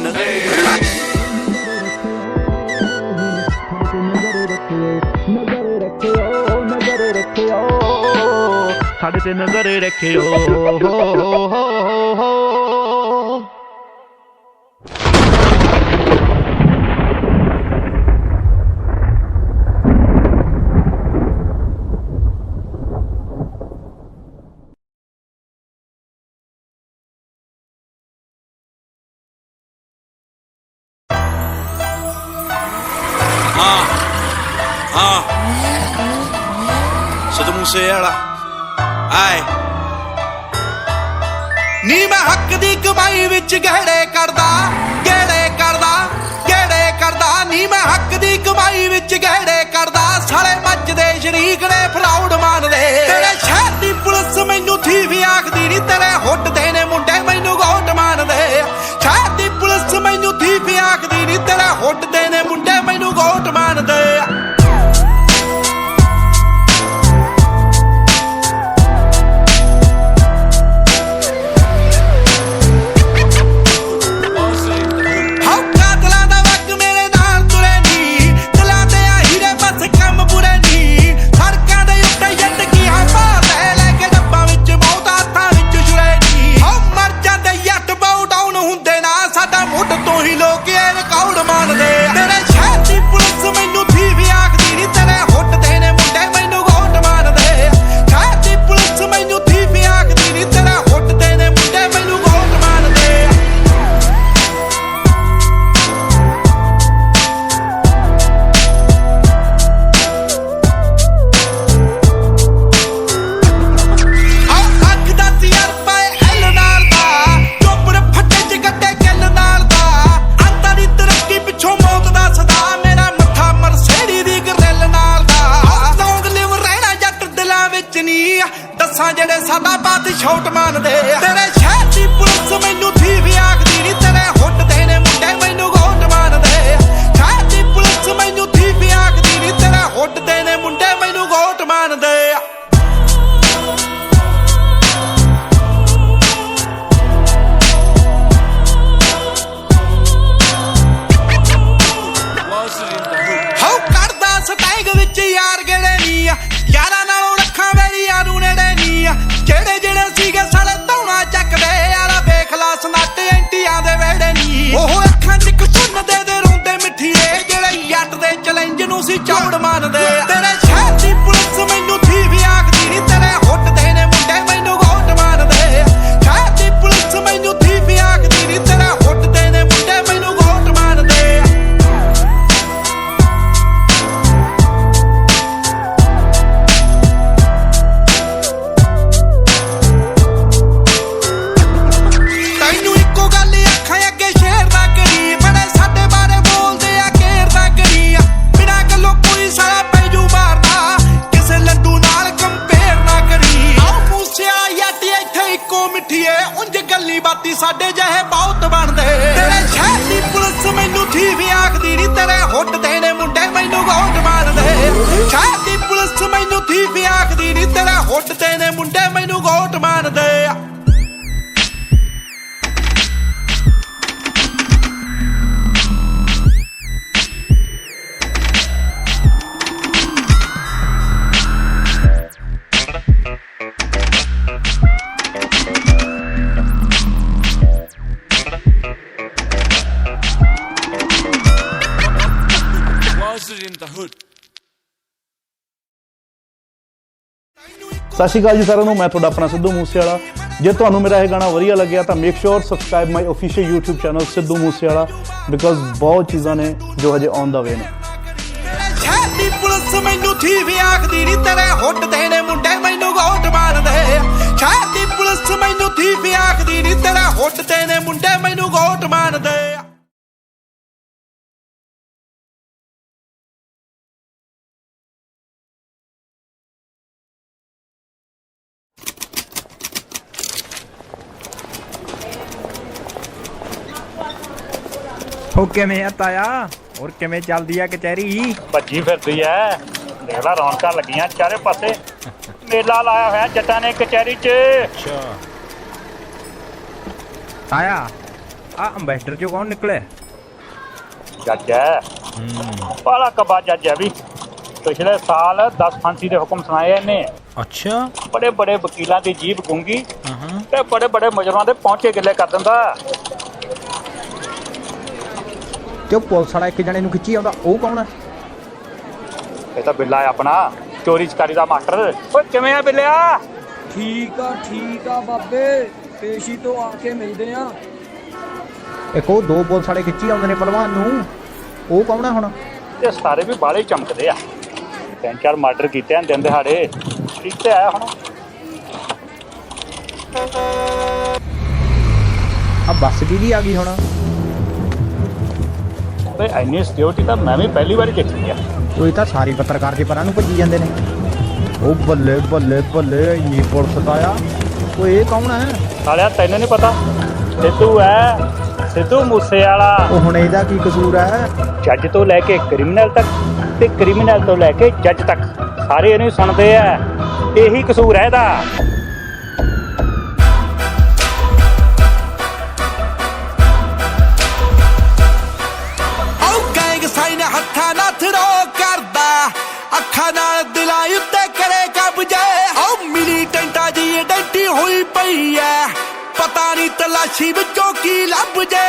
ਸਾਡੇ ਤੇ ਨਜ਼ਰ ਰੱਖਿਓ ਸਿੱਧੂ ਮੂਸੇ ਵਾਲਾ ਆਏ ਨੀ ਮੈਂ ਹੱਕ ਦੀ ਕਮਾਈ ਵਿੱਚ ਗਹਿੜੇ ਕਰਦਾ ਨੀ ਮੈਂ ਹੱਕ ਦੀ ਕਮਾਈ ਵਿੱਚ ਗਹਿੜੇ ਕਰਦਾ ਸਾਲੇ ਮੱਚਦੇ ਸ਼ਰੀਕ ਨੇ ਫਰਾਉਡ ਮਾਨਦੇ ਤੇਰੇ ਸ਼ਹਿਰ ਦੀ ਪੁਲਿਸ ਮੈਨੂੰ ਥੀਵ ਆਖਦੀ ਨੀ ਤੇਰੇ ਹੁੱਟ ਦੇ ਨੇ ਮੁੰਡੇ ਮੈਨੂੰ ਗੋਟ ਮਾਨਦੇ ਸ਼ਹਿਰ ਦੀ ਪੁਲਿਸ ਮੈਨੂੰ ਥੀਵ ਆਖਦੀ ਨੀ ਤੇਰੇ ਹੁੱਟ ਦੇ ਨੇ ਮੁੰਡੇ ਮੈਨੂੰ ਗੋਟ ਮਾਨਦੇ ਤੇ ਸ਼ਾਟ ਮਾਰਦੇ ਆ ਤੇਰੇ ਸ਼ਹਿਰ ਦੀ ਪੁਲਿਸ ਮੈਨੂੰ ਥੀ ਵੀ ਆਖਦੀ ਨੀ ਤੇਰੇ ਹੁੱਟ ਦੇ ਨੇ ਮੁੰਡੇ ਮੈਨੂੰ ਗੋਟ ਮਾਰਦੇ ਆ ਸ਼ਹਿਰ ਦੀ ਪੁਲਿਸ ਮੈਨੂੰ ਥੀ ਵੀ ਆਖਦੀ ਨੀ ਤੇਰੇ ਹੁੱਟ ਦੇ ਨੇ ਮੁੰਡੇ ਮੈਨੂੰ ਗੋਟ ਮਾਰਦੇ ਆ ਹਾਉ ਕਰਦਾ ਸਟੈਗ ਵਿੱਚ ਯਾਰ ਗੇੜੇ ਨੀ ਆ ਯਾਰਾਂ ਨਾਲੋਂ ਰੱਖਾਂ ਵੇਲੀਆਂ ਨੂੰ ਨੇੜੇ ਨੀ ਆ ਜਿਹੜੇ ਜਿਹੜੇ ਸੀਗੇ ਸਾਲੇ ਧੌਣਾ ਚੱਕਦੇ ਯਾਰਾ ਵੇਖ ਲਾ ਸਨੱਟ ਐਂਟੀਆਂ ਦੇ ਵੇੜੇ ਨੀ ਉਹ ਅੱਖਾਂ 'ਚ ਕਸੁੰਨ ਦੇ ਰੋਂਦੇ ਮਿੱਠੀਏ ਜਿਹੜੇ ਜੱਟ ਦੇ ਚੈਲੰਜ ਨੂੰ ਸੀ ਚੌੜ ਮੰਨਦੇ ਤੇਰੇ ਸ਼ਹਿਰ ਦੀ ਪੁਲਿਸ ਮੈਨੂੰ ਥੀ ਵੀ ਆਖਦੀ ਨੀ ਤੇਰੇ ਹੁੱਟ ਦੇ ਨੇ ਮੁੰਡੇ ਮੈਨੂੰ ਗੋਟ ਮਾਰਦੇ ਸ਼ਹਿਰ ਦੀ ਪੁਲਿਸ ਮੈਨੂੰ ਥੀ ਵੀ ਆਖਦੀ ਨੀ ਤੇਰੇ ਹੁੱਟ ਦੇ ਨੇ ਮੁੰਡੇ ਮੈਨੂੰ ਗੋਟ ਮਾਰਦੇ ਤੈਨੂੰ ਇੱਕੋ ਗੱਲ ਅੱਖਾਂ ਅੱਗੇ ਸ਼ੇਰ ਨਾ ਕਰੀ ਬੜੇ ਸਾਡੇ ਬਾਰੇ ਬੋਲਦੇ ਆ ਘੇਰ ਨਾ ਕਰੀ ਬਿਨਾਂ ਗੱਲੋਂ ਕੋਈ ਸਾਲਾ ਪੈਜੂ ਮਾਰਦਾ ਕਿਸੇ ਲੱਡੂ ਨਾਲ ਕੰਪੇਅਰ ਨਾ ਕਰੀ ਆਹ ਮੂਸਿਆ ਯਾਟੀ ਇੱਥੇ ਇੱਕੋ ਮਿੱਠੀਏ ਉਂਝ ਗੱਲੀ ਬਾਤੀ ਸਾਡੇ ਜਿਹੇ ਬਹੁਤ ਬਣਦੇ ਤੇਰੇ ਸ਼ਹਿਰ ਦੀ ਪੁਲਿਸ ਮੈਨੂੰ ਥੀ ਵੀ ਆਖਦੀ ਨੀ ਤੇਰੇ ਹੁੱਟ ਦੇ ਨੇ ਮੁੰਡੇ ਮੈਨੂੰ ਗੋਟ ਮਾਰਦੇ ਸ਼ਹਿਰ ਦੀ ਪੁਲਿਸ ਮੈਨੂੰ ਥੀ ਵੀ ਆਖਦੀ ਨੀ ਤੇਰੇ ਹੁੱਟ ਦੇ ਨੇ ਮੁੰਡੇ ਮੈਨੂੰ ਗੋਟ ਮਾਰਦੇ ਸਤਿ ਸ਼੍ਰੀ ਅਕਾਲ ਜੀ ਸਾਰਿਆਂ ਨੂੰ, ਮੈਂ ਤੁਹਾਡਾ ਆਪਣਾ ਸਿੱਧੂ ਮੂਸੇਵਾਲਾ। ਜੇ ਤੁਹਾਨੂੰ ਮੇਰਾ ਇਹ ਗਾਣਾ ਵਧੀਆ ਲੱਗਿਆ ਤਾਂ make sure subscribe my official YouTube channel Sidhu Moosewala because ਬਹੁਤ ਚੀਜ਼ਾਂ ਨੇ ਜੋ ਹਜੇ ਔਨ ਦਾ ਵੇ ਨੇ। ਸ਼ਹਿਰ ਦੀ ਪੁਲਿਸ ਮੈਨੂੰ ਥੀ ਵੀ ਆਖਦੀ ਨੀ ਤੇਰੇ ਹੁੱਟ ਦੇ ਨੇ ਮੁੰਡੇ ਮੈਨੂੰ ਗੋਟ ਮਾਰਦੇ ਸ਼ਹਿਰ ਦੀ ਪੁਲਿਸ ਮੈਨੂੰ ਥੀ ਵੀ ਆਖਦੀ ਨੀ ਤੇਰੇ ਹੁੱਟ ਦੇ ਨੇ ਮੁੰਡੇ ਮੈਨੂੰ ਗੋਟ ਮਾਰਦੇ ਉਹ ਕਿਵੇਂ ਆ ਤਾਇਆ ਹੋਰ ਕਿਵੇਂ ਚੱਲਦੀ ਆ ਕਚਹਿਰੀ ਭੱਜੀ ਫਿਰਦੀ ਐ ਦੇਖ ਲਾ ਰੌਣਕਾਂ ਲੱਗੀਆਂ ਚਾਰੇ ਪਾਸੇ ਮੇਲਾ ਲਾਇਆ ਹੋਇਆ ਜੱਟਾਂ ਨੇ ਕਚਹਿਰੀ 'ਚ ਅੱਛਾ ਤਾਇਆ ਆ ਅੰਬੈਸਡਰ ਚੋਂ ਕੌਣ ਨਿਕਲੇ ਜੱਜ ਐ ਬਾਲਾ ਕਬਾ ਜੱਜ ਐ ਵੀ ਪਿਛਲੇ ਸਾਲ 10 ਫਾਂਸੀ ਦੇ ਹੁਕਮ ਸੁਣਾਏ ਇਹਨੇ ਅੱਛਾ ਬੜੇ ਬੜੇ ਵਕੀਲਾਂ ਦੀ ਜੀਭ ਗੁੰਗੀ ਤੇ ਬੜੇ ਬੜੇ ਮੁਜਰਮਾਂ ਦੇ ਪਹੁੰਚੇ ਗਿੱਲੇ ਕਰ ਦਿੰਦਾ ਤੇ ਉਹ ਪੁਲਿਸ ਵਾਲਾ ਇੱਕ ਜਣੇ ਨੂੰ ਖਿੱਚੀ ਆਉਂਦਾ ਉਹ ਕੌਣ ਹੈ ਇਹ ਤਾਂ ਬਿੱਲਾ ਹੈ ਆਪਣਾ ਚੋਰੀ ਚਕਾਰੀ ਦਾ ਮਾਸਟਰ ਓਏ ਕਿਵੇਂ ਆ ਬਿੱਲਿਆ ਠੀਕ ਆ ਬਾਬੇ ਪੇਸ਼ੀ ਤੋਂ ਆ ਕੇ ਮਿਲਦੇ ਆ ਇੱਕ ਉਹ ਦੋ ਪੁਲਿਸ ਵਾਲੇ ਖਿੱਚੀ ਆਉਂਦੇ ਨੇ ਪਹਿਲਵਾਨ ਨੂੰ ਉਹ ਕੌਣ ਹੈ ਹੁਣ ਇਹ ਸਾਰੇ ਵੀ ਬਾਲੇ ਚਮਕਦੇ ਆ 3-4 ਮਰਡਰ ਕੀਤੇ ਹਨ ਦਿਨ ਦਿਹਾੜੇ ਠੀਕ ਤੇ ਆਇਆ ਹੁਣ ਆ ਬੱਸ ਕਿਹਦੀ ਆ ਗਈ ਹੁਣ ਤੇ ਇੰਨੀ ਸਿਕਿਉਰਿਟੀ ਤਾਂ ਮੈਂ ਵੀ ਪਹਿਲੀ ਵਾਰੀ ਦੇਖੀ ਆ ਉਹ ਤਾਂ ਸਾਰੇ ਪੱਤਰਕਾਰ ਦੇ ਪਰਾਂ ਨੂੰ ਭੱਜੀ ਜਾਂਦੇ ਨੇ ਉਹ ਬੱਲੇ ਬੱਲੇ ਬੱਲੇ ਇੰਨੀ ਪੁਲਿਸ ਦਾ ਆ ਉਹ ਇਹ ਕੌਣ ਹੈ ਸਾਲਿਆ ਤੈਨੂੰ ਨਹੀਂ ਪਤਾ ਸਿੱਧੂ ਹੈ ਸਿੱਧੂ ਮੂਸੇਵਾਲਾ ਉਹ ਹੁਣ ਇਹਦਾ ਕੀ ਕਸੂਰ ਹੈ ਜੱਜ ਤੋਂ ਲੈ ਕੇ ਕ੍ਰਿਮੀਨਲ ਤੱਕ ਤੇ ਕ੍ਰਿਮੀਨਲ ਤੋਂ ਲੈ ਕੇ ਜੱਜ ਤੱਕ ਸਾਰੇ ਇਹਨੂੰ ਸੁਣਦੇ ਆ ਇਹੀ ਕਸੂਰ ਹੈ ਇਹਦਾ ਹੱਥਾਂ ਨਾਲ ਥਰੋ ਕਰਦਾ ਅੱਖਾਂ ਨਾਲ ਦਿਲਾਂ ਉੱਤੇ ਕਰੇ ਕਬਜੇ ਓ ਮਿਲੀ ਟੈਂਟਾ ਜੀ ਡੈਂਟੀ ਹੋਈ ਪਈ ਐ ਪਤਾ ਨਹੀਂ ਤਲਾਸ਼ੀ ਵਿੱਚੋਂ ਕੀ ਲੱਭ ਜੇ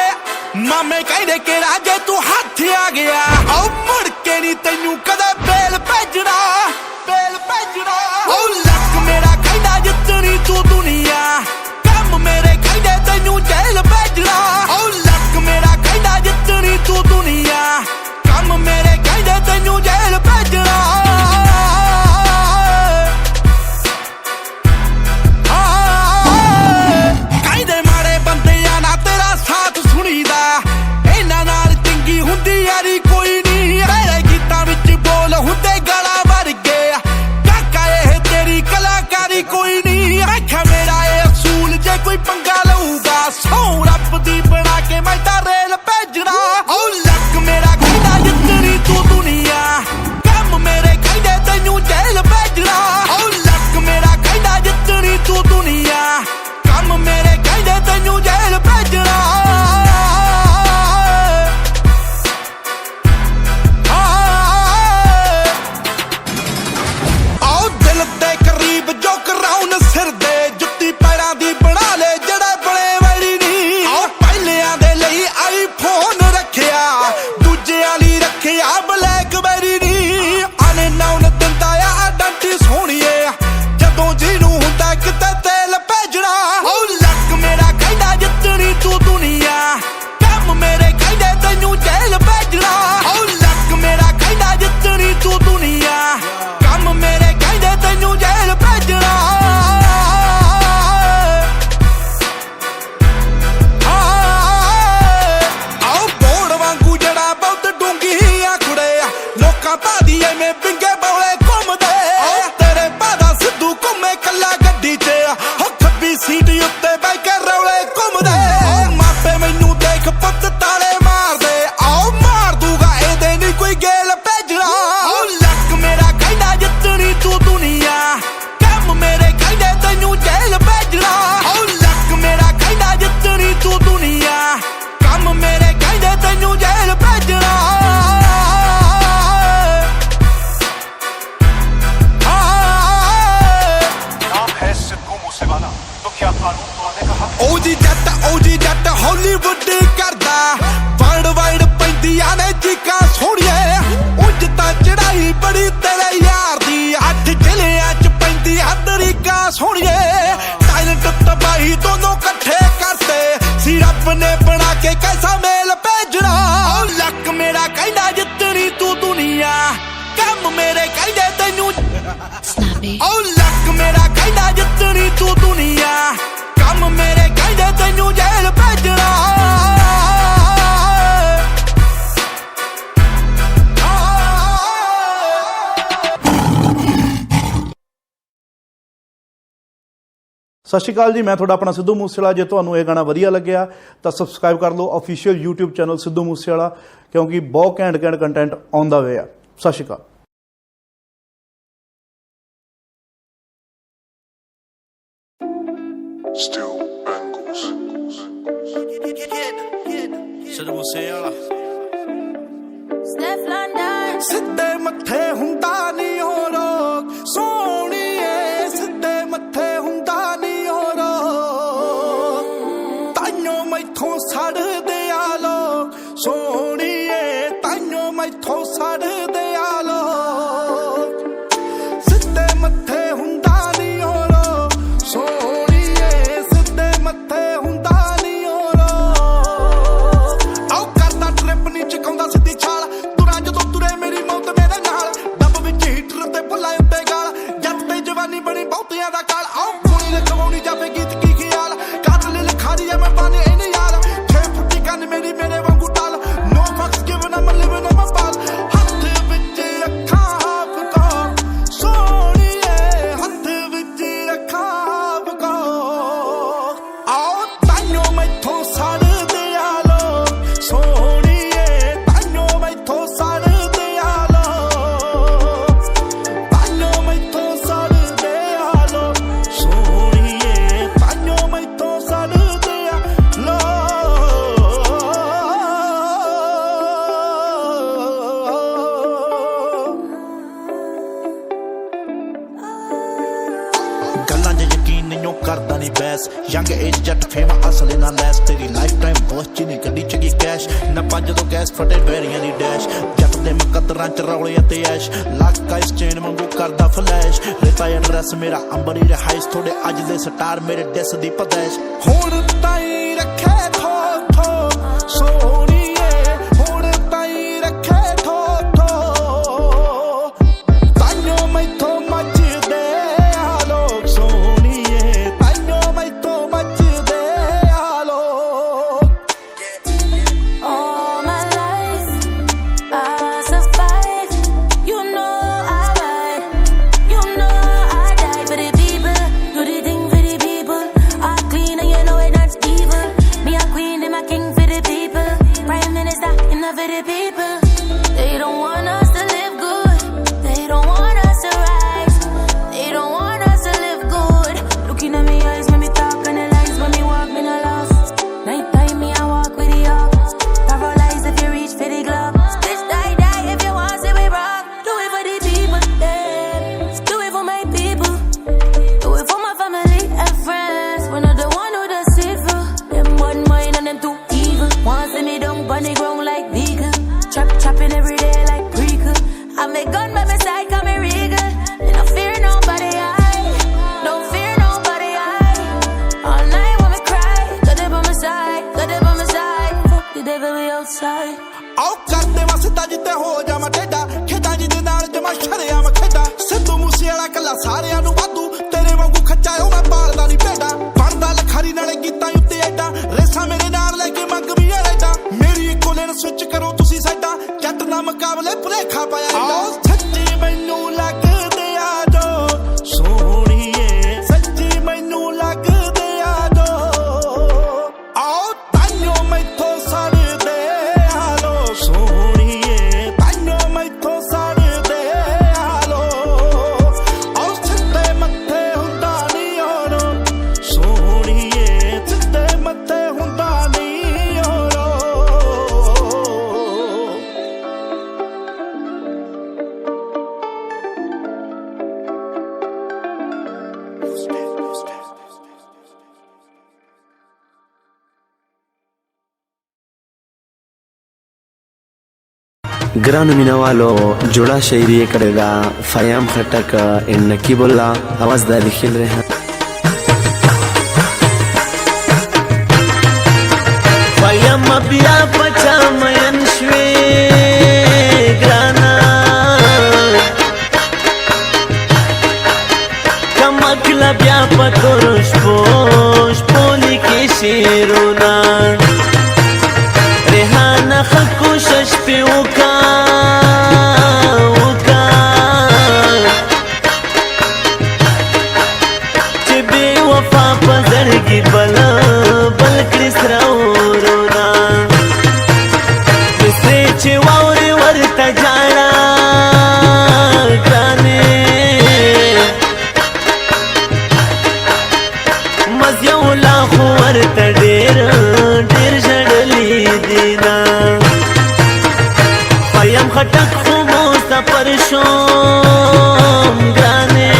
ਮਾਮੇ ਕਹਿੰਦੇ ਕਿਹੜਾ ਜੇ ਤੂੰ ਹੱਥ ਆ ਗਿਆ ਓ ਮੁੜ ਕੇ ਨਹੀਂ ਤੈਨੂੰ ਕਦੇ ਬੇਲ ਭੇਜਣਾ ਓ ਲੱਕ ਮੇਰਾ ਕਹਿੰਦਾ ਜਿੱਤਣੀ ਤੂੰ ਦੁਨੀਆ ਕੰਮ ਮੇਰੇ ਕਹਿੰਦੇ ਤੈਨੂੰ ਜੇਲ੍ਹ ਭੇਜਣਾ ਓ ਲੱਕ ਮੇਰਾ ਕਹਿੰਦਾ ਜਿੱਤਣੀ ਤੂੰ ਦੁਨੀਆ ਕੰਮ ਮੇਰੇ ਕਹਿੰਦੇ ਤੈਨੂੰ ਜੇਲ੍ਹ ਭੇਜਣਾ ਕਹਿੰਦੇ ਮਾੜੇ ਬੰਦਿਆਂ ਨਾਲ ਤੇਰਾ ਸਾਥ ਸੁਣੀਦਾ ਇਹਨਾਂ ਨਾਲ ਚੰਗੀ ਹੁੰਦੀ ਯਾਰੀ ਕੋਈ ਨਹੀਂ ਤੇਰੇ ਗੀਤਾਂ ਵਿੱਚ ਬੋਲ ਹੁੰਦੇ ਗਲਾ ਵਰਗੇ ਕਾਕਾ ਇਹ ਤੇਰੀ ਕਲਾਕਾਰੀ ਕੋਈ ਨਹੀਂ ਵੇਖਿਆ ਮੇਰਾ OG ਜੱਟ ਹਾਲੀਵੁੱਡ ਕਰਦਾ ਵਰਲਡ ਵਾਈਡ ਪੈਂਦੀਆਂ ਨੇ ਚੀਕਾਂ ਸੋਹਣੀਏ ਉਂਝ ਤਾਂ ਚੜਾਈ ਬੜੀ ਤੇਰੇ ਯਾਰ ਦੀ 8 ਜ਼ਿਲ੍ਹਿਆਂ ਚ ਪੈਂਦੀ ਤਰੀਕਾ ਸੋਹਣੀਏ ਟੈਲੈਂਟ ਤਬਾਹੀ ਦੋਨੋਂ ਇਕੱਠੇ ਕਰਤੇ ਸੀ ਰੱਬ ਨੇ ਬਣਾ ਕੇ ਕੈਸਾ ਮੇਲ ਭੇਜਣਾ ਓ ਲੱਕ ਮੇਰਾ ਕਹਿੰਦਾ ਜਿੱਤਣੀ ਤੂੰ ਦੁਨੀਆ ਕੰਮ ਮੇਰੇ ਕਹਿੰਦੇ ਤੈਨੂੰ ਓ ਲੱਕ ਮੇਰਾ ਕਹਿੰਦਾ ਜਿੱਤਣੀ ਤੂੰ ਦੁਨੀਆ ਕੰਮ ਮੇਰੇ ਕਹਿੰਦੇ ਤੈਨੂੰ ਜੇਲ੍ਹ ਭੇਜਣਾ ਸਤਿ ਸ਼੍ਰੀ ਅਕਾਲ ਜੀ, ਮੈਂ ਤੁਹਾਡਾ ਆਪਣਾ ਸਿੱਧੂ ਮੂਸੇਵਾਲਾ। ਜੇ ਤੁਹਾਨੂੰ ਇਹ ਗਾਣਾ ਵਧੀਆ ਲੱਗਿਆ ਤਾਂ ਸਬਸਕ੍ਰਾਈਬ ਕਰ ਲਓ official YouTube channel Sidhu Moosewala, ਕਿਉਂਕਿ ਬਹੁਤ ਘੈਂਟ ਕੰਟੈਂਟ ਆਉਂਦਾ ਵੇ ਆ। ਸਤਿ ਸ਼੍ਰੀ ਅਕਾਲ। ਸਿੱਧੂ ਮੂਸੇਵਾਲਾ ਸਿੱਧੇ ਮੱਥੇ ਹੁੰਦਾ ਨਹੀਂ ਹੋ ਰੋਕ ਸੋਹਣੀਏ ਸਿੱਧੇ ਮੱਥੇ ਹੁੰਦਾ ਨਹੀਂ ਹੋ ਰੋਕ ਤਾਈਓ ਮੈਥੋਂ ਸੜਦੇ ਆ ਲੋਕ ਸੋਹਣੀਏ ਤਾਈਓ ਮੈਥੋਂ ਸੜਦੇ ਆ ਲੋਕ ਸਿੱਧੇ ਮੱਥੇ ਹੁੰਦਾ ਨਹੀਂ ਹੋ ਰੋਕ ਸੋਹਣੀਏ ਸਿੱਧੇ ਮੱਥੇ ਹੁੰਦਾ ਨਹੀਂ ਹੋ ਰੋਕ ਆਓ ਕਰਦਾ ਟ੍ਰਿਪ ਨਹੀਂ ਚਕਾਉਂਦਾ ਸਿੱਧੀ ਛਾਲ ਤੁਰਾਂ ਜਦੋਂ ਤੁਰੇ ਮੇਰੀ ਮੌਤ ਮੇਰੇ ਨਾਲ ਡੱਬ ਵਿੱਚ ਹੀਟਰ ਤੇ ਭੁੱਲਾਂ ਉੱਤੇ ਗਾਲ ਜੱਟ ਤੇ ਜਵਾਨੀ ਬਣੀ ਬਹੁਤਿਆਂ ਦਾ ਕਾਲ ਆਓ ਕੁੜੀ ਲਖਵਾਉਣੀ ਜਾਵੇ ਗੀਤ ਕੀ ਖਿਆਲ ਕਾਤਲ ਲਿਖਾਰੀ ਐ ਮੈਂ ਬਾਨੇ ਇਹ ਨਹੀਂ ਯਾਰ 6 ਫੁੱਟੀ ਕੰਨ ਮੇਰੀ ਮੇਰੇ ਵਾਂਗੂ ਟਾਲ ਨੋ ਫਕਸ ਗਿਵਨ ਅਮ ਲਿਵਿੰਗ ਅਮ ਬਾਲ ਹੱਥ ਵਿੱਚ ਅੱਖਾਂ ਹਾਫ ਕੋ ਸੋਹਣੀਏ ਹੱਥ ਵਿੱਚ ਅੱਖਾਂ ਹਾਫ ਕੋ ਆਓ ਤਾਈਓ ਮੈਥੋਂ ਸੜਦੇ ਆ ਲੋਕ ਸੋਹਣੀਏ ਤਾਈਓ ਮੈਥੋਂ ਸੜਦੇ ਆ ਲੋਕ ਤਾਈਓ ਮੈਥੋਂ ਸੜਦੇ ਆ ਲੋਕ ਸੋਹਣੀਏ ਤਾਈਓ ਮੈਥੋਂ ਸੜਦੇ ਆ ਲੋਕ ਗੱਲਾਂ 'ਚ ਯਕੀਨ ਨਹੀਂ ਕਰਦਾ ਨਹੀਂ ਬੈਸ ਯੰਗ ਏਜ ਜੱਟ ਫੇਮ ਅਸਲ ਨਾ ਲੈਸ ਤੇਰੀ ਲਾਈਫ ਟਾਈਮ ਬੋਸ ਚ ਨਹੀਂ ਗੱਡੀ ਚ ਕੀ ਕੈਸ਼ ਨਾ ਪੰਜ ਤੋਂ ਗੈਸ ਫਟੇ ਬੈਰੀਆਂ ਦੀ ਡੈਸ਼ ਜੱਟ ਦੇ ਮੁਕੱਦਰਾਂ ਚ ਰੌਲੇ ਅਤੇ ਐਸ਼ ਲੱਕਾ ਇਸ ਚੇਨ ਵਾਂਗੂ ਕਰਦਾ ਫਲੈਸ਼ ਰੇਤਾ ਐਡਰੈਸ ਮੇਰਾ ਅੰਬਰੀ ਰਿਹਾਇਸ਼ ਥੋੜੇ ਅੱਜ ਦੇ ਸਟਾਰ ਮੇਰੇ ਡਿਸ ਦੀ ਪਦੈਸ਼ ਹੁਣ ਤਾਈ ਰੱਖੇ ਥੋ ਥੋ ਸੋਹਣੀਏ ਹੁਣ ਤਾਈ ਰੱਖੇ ਥੋ ਥੋ ਤਾਈਓ ਮੈਥੋਂ ਮੱਚਦੇ ਆ ਲੋਕ ਸੋਹਣੀਏ ਤਾਈਓ ਮੈਥੋਂ ਮੱਚਦੇ ਆ ਲੋਕ All my life, I survived. You know I ride. You know I die for the people. Do the thing for the people. I clean and you know it not evil. Me a queen and my king for the people. Prime minister enough for the people. They don't want us to live good. They don't want us to rise. They don't want us to live good. Looking at me eyes when me talk and the lies when me walk me no lost. Night time me I walk with the hawks. Paralyzed if you reach for the glove. Bitch die if you want see we rock. Do it for the people, yeah. Do it for my people. Do it for my family and friends. We're not the one who does it for. Them one mind and them too evil. Want see me down on the ground like vegan. Chopping every day like prequel. I make gun by my side, call me regal. And I fear nobody, don't fear nobody, all night when me cry. Got it by my side, got it by my side. Fuck the devil, we outside. ਆਓ ਕਰਦੇ ਵਸਦਾ ਜਿੱਤੇ ਹੋ ਜਾਵਾਂ ਟੇਡਾ ਖੇਡਾਂ ਜਿਹਦੇ ਨਾਲ ਜਮਾ ਸ਼ਰਿਆ ਮੈਂ ਖੇਡਾਂ ਸਿੱਧੂ ਮੂਸੇਵਾਲਾ ਕੱਲਾ ਸਾਰਿਆਂ ਨੂੰ ਵਾਧੂ ਤੇਰੇ ਵਾਂਗੂ ਖੱਚਾਇਓ ਮੈਂ ਪਾਲਦਾ ਨਹੀਂ ਭੇਡਾਂ ਬਣਦਾ ਲਖਾਰੀ ਨਾਲੇ ਗੀਤਾਂ ਉੱਤੇ ਐਡਾ ਰੇਸਾਂ ਮੇਰੇ ਨਾਲ ਲੈ ਕੇ ਮੰਗ ਵੀ ਐਡਾ ਮੇਰੀ ਇੱਕੋ ਲੇਨ ਸਵਿਚ ਕਰੋ ਤੁਸੀਂ ਸਾਡਾ ਜੱਟ ਨਾ ਮੁਕਾਬਲੇ ਭੁਲੇਖਾ ਪਾਇਆ ਐਡਾ ਸੱਚੀ ਮੈਨੂੰ ਲੱਗਦੇ ਆ ਜੋ ਸੋਹਣੀਏ ਸੱਚੀ ਮੈਨੂੰ ਲੱਗਦੇ ਆ ਜੋ ਆਓ ਤਾਈਓ ਮੈਥੋਂ ਸੜਦੇ ਆ ਲੋਕ ਸੋਹਣੀਏ ਤਾਈਓ ਮੈਥੋਂ ਸੜਦੇ ਆ ਲੋਕ ਆਓ ਸਿੱਧੇ ਮੱਥੇ ਹੁੰਦਾ ਨਹੀਂ ਹੋਰ ګرانو مینوالو جوړه شاعري یې کړې ده فیام خټک اینډ نقیب الله اواز د لیکل ریحان فیام بیا پچا مین شوې ګرانا کمکله بیا پتور شپو شپو لیکي شعرونه ریحانه ښه کوشش پې وکړه چې بې وفا په زړګي بل کړي سره ورونه کیسې چې واورې ورته جاړه ګرانې مزیو لا خو ورته ډېر ژړلي دي نه فیم خټک خو مو سفر شوم ګرانې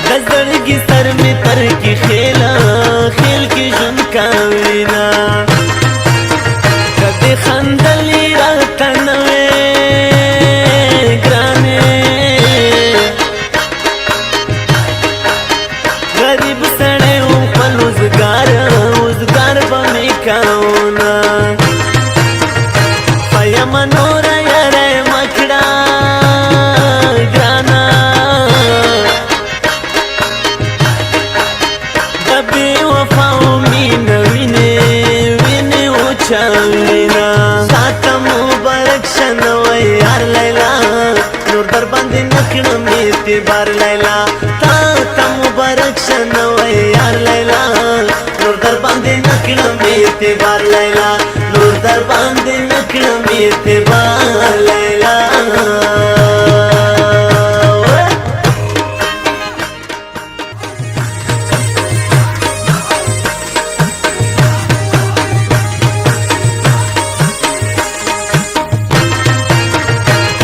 د زړګي سر مې تر کې خیل کې ژوند کوینه کدې خندلې راته نه وې ګرانې غریب سړی و خپل اوزګار به مې کوونه فیم نوره یاره مه کړه ګرانه د بې وفاو مینه وینې وچاوینه ساته مبارک شه نوی یار لیلا نور در باندې نه کړم اعتبار لیلا تا ته مبارک شه نوی یار لیلا نور در باندې نه کړم اعتبار لیلا نور در باندې نه کړم اعتبار لیلا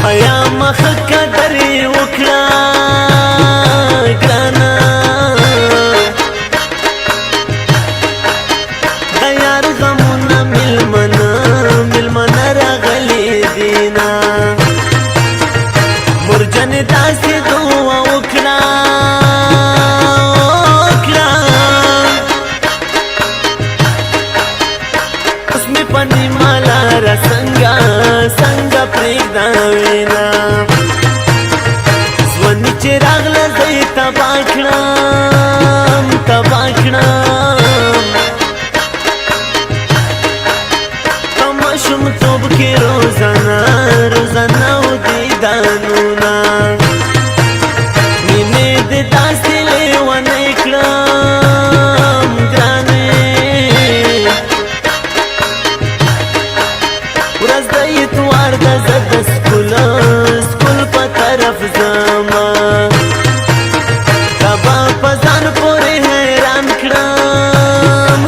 فیم ښه قدر یې وکړه ګرانه د یار غمونه میلمنه راغلي دینه مرجنې داسې دعا وکړه اوس مې په نیمه لاره څنګه پرېږده وینه ژوندي چې راغله زه یې تباه کړم په ماشومتوب کې روزانه و دیدانونه مینې دې داسې لیونی کړم ګرانې ورځ د اتوار ده زه د سکول په طرف ځمه تا به په ځان پورې حیران کړم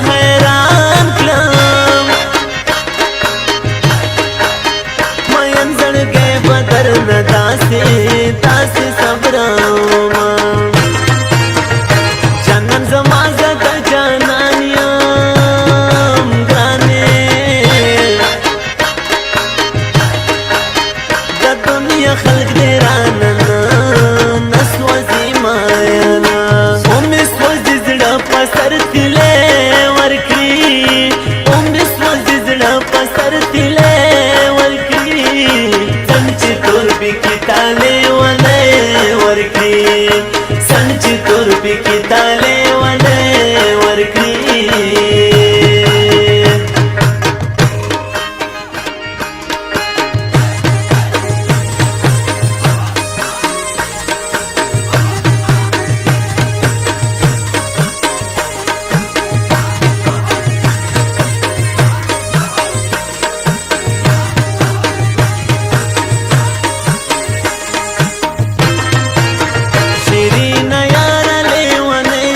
مین زړګی به درنه داسې صبرومه جانان زما زه د جانان یم ګرانې د دنیا خلق دې رانه نه سوځي مایانه ومې سوځي زړه په سر تلې ورکړي ومې سوځي زړه په سر تلې ورکړي څنګه چې تور پکې تالې ونه ورکړي څنګه چې تور پکې تالې ونه ورکړي شیرینه یاره لیونی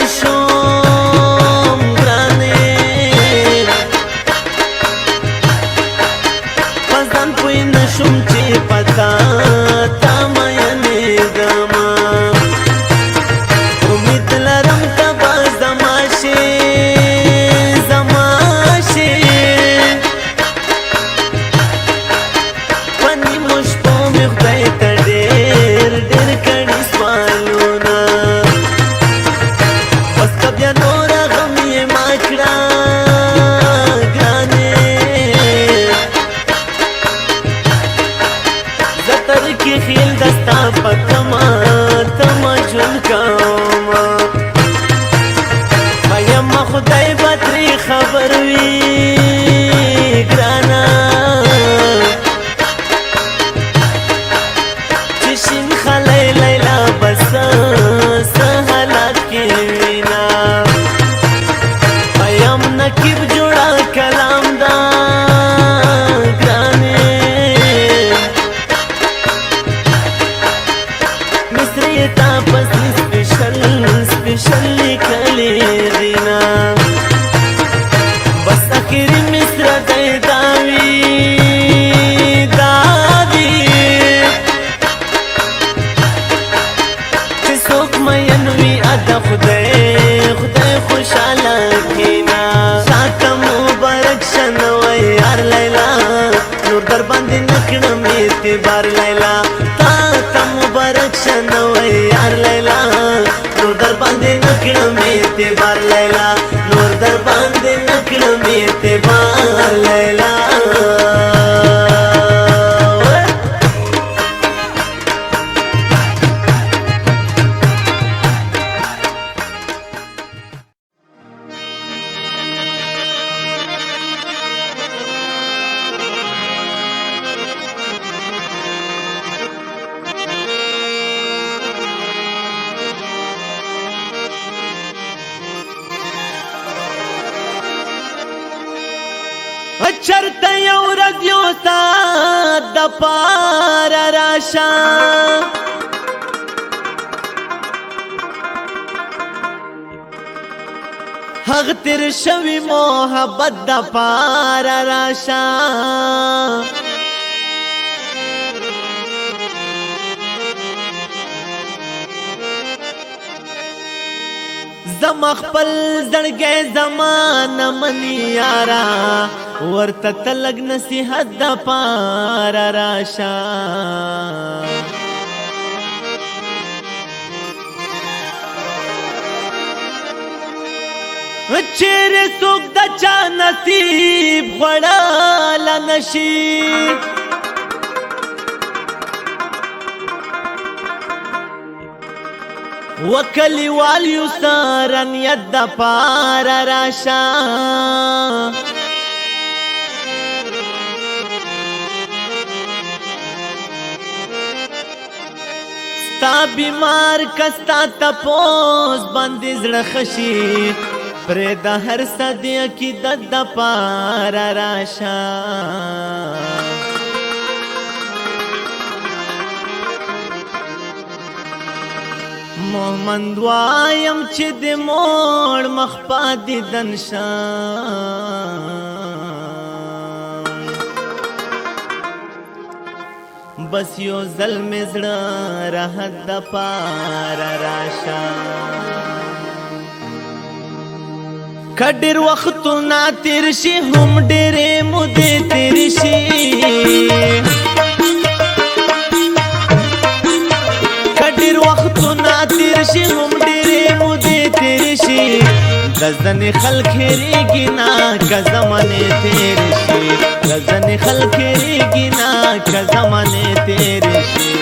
نکړم اعتبار لیلا نور در باندې نکړم اعتبار لیلا چرته یو ورځ یو ساعت د پاره راشه هغه تیر شوي محبت د پاره راشه زما خپل زړګی زمانه مني یارا ورته تلګ نصیحت د پاره راشه چیرې څوک د چا نصیب غوړاله نشي وکلیوال یو سره نیت د پاره راشه ستا بیمار کستا تپوس باندې زړه خشي پرېږده هر څه د عقیدت د پاره راشه مومند وایم چې د موړ مخ په دیدن شم بس یو ځل مې زړه راحت د پاره راشه که ډېر وختونه تېر شي هم ډېرې مودې تېرې شي تیر شي هم ډېرې مودې تېرې شي د ځنې خلک هېرېږي نه که زمانې تېرې شي د ځنې خلک هېرېږي نه که زمانې تېرې شي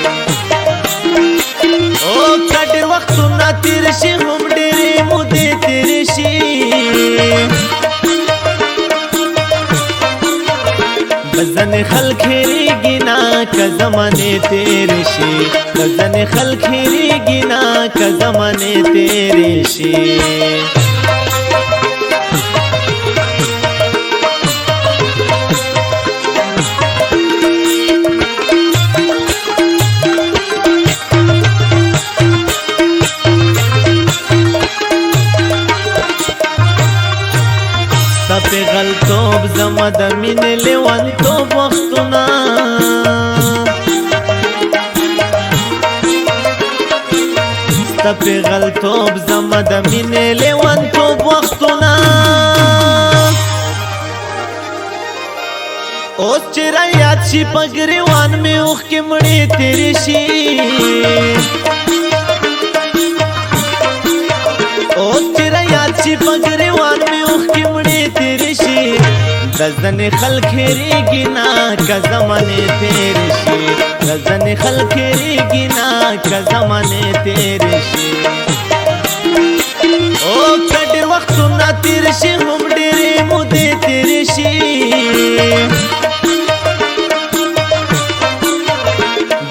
او که ډېر وختونه تېر شي هم ډېرې مودې تېرې شي د ځنې خلک هېرېږي نه که زمانې تېرې شي د ځنې خلک هېرېږي نه که زمانې تېرې شي ستا پیغلتوب زما د مینې لیونتوب وختونه ستا پیغلتوب زما د مینې لیونتوب وختونه اوس چې رایاد شي په ګریوان مې اوښکې مړې تېرې شي اوس چې رایاد شي په ګریوان مې اوښکې مړې تېرې شي د ځنې خلک هېرېږي نه که زمانې تېرې شي د ځنې خلک هېرېږي نه که زمانې تېرې شي او که ډېر وختونه تېر شي هم ډېرې مودې تېرې شي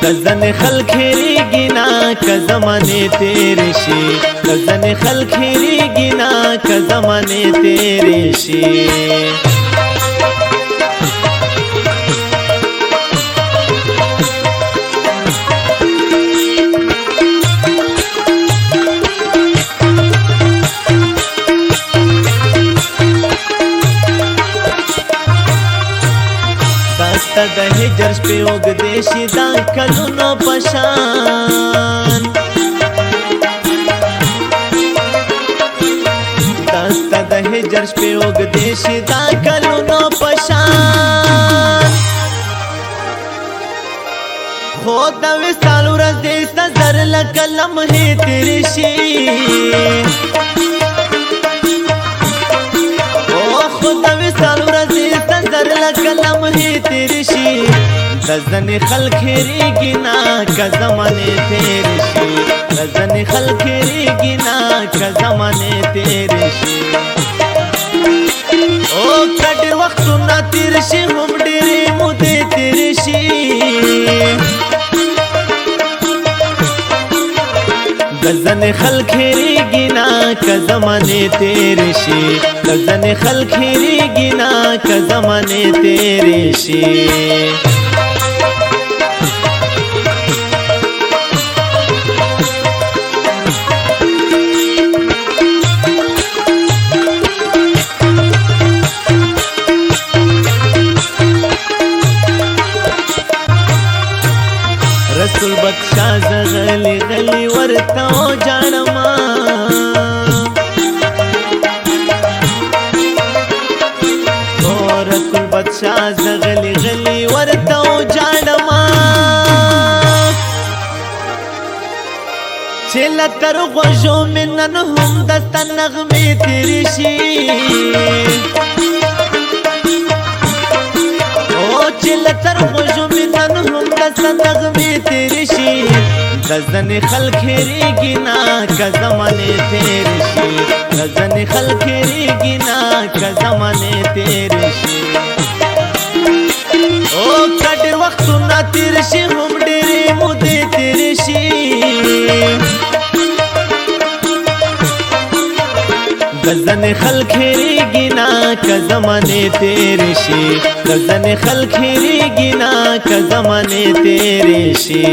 د ځنې خلک هېرېږي نه که زمانې تېرې شي د ځنې خلک هېرېږي نه که زمانې تېرې شي ستا د هجر شپې اوږدې شي دا کلونو په شان ستا د هجر شپې اوږدې شي دا کلونو په شان خو د وصال ورځ دې ستا زر لکه لمحې تېرې شي رزن خلخیری گینا که زمانه تیر شي رزن خلخیری گینا که زمانه تیر شي او کډیر وختونه تیر شي هم ډېرې مودې تیر شي گزن خلخیری گینا که زمانه تیر شي گزن خلخیری گینا که زمانه تیر شي رسول بخشا زغلی غلی ورتاو جانما او رسول بخشا زغلی غلی ورتاو جانما چلا تر غوژو منن هم دست نغمه تیری شي او چلا تر غوژو منن هم دست نغمه تیری شي غزن خلخیری گینا که زمانه تیر شي غزن خلخیری گینا که زمانه تیر شي او کډیر وختونه تیر شي هم ډېرې مودې تیر شي غزن خلخیری گینا که زمانه تیر شي غزن خلخیری گینا که زمانه تیر شي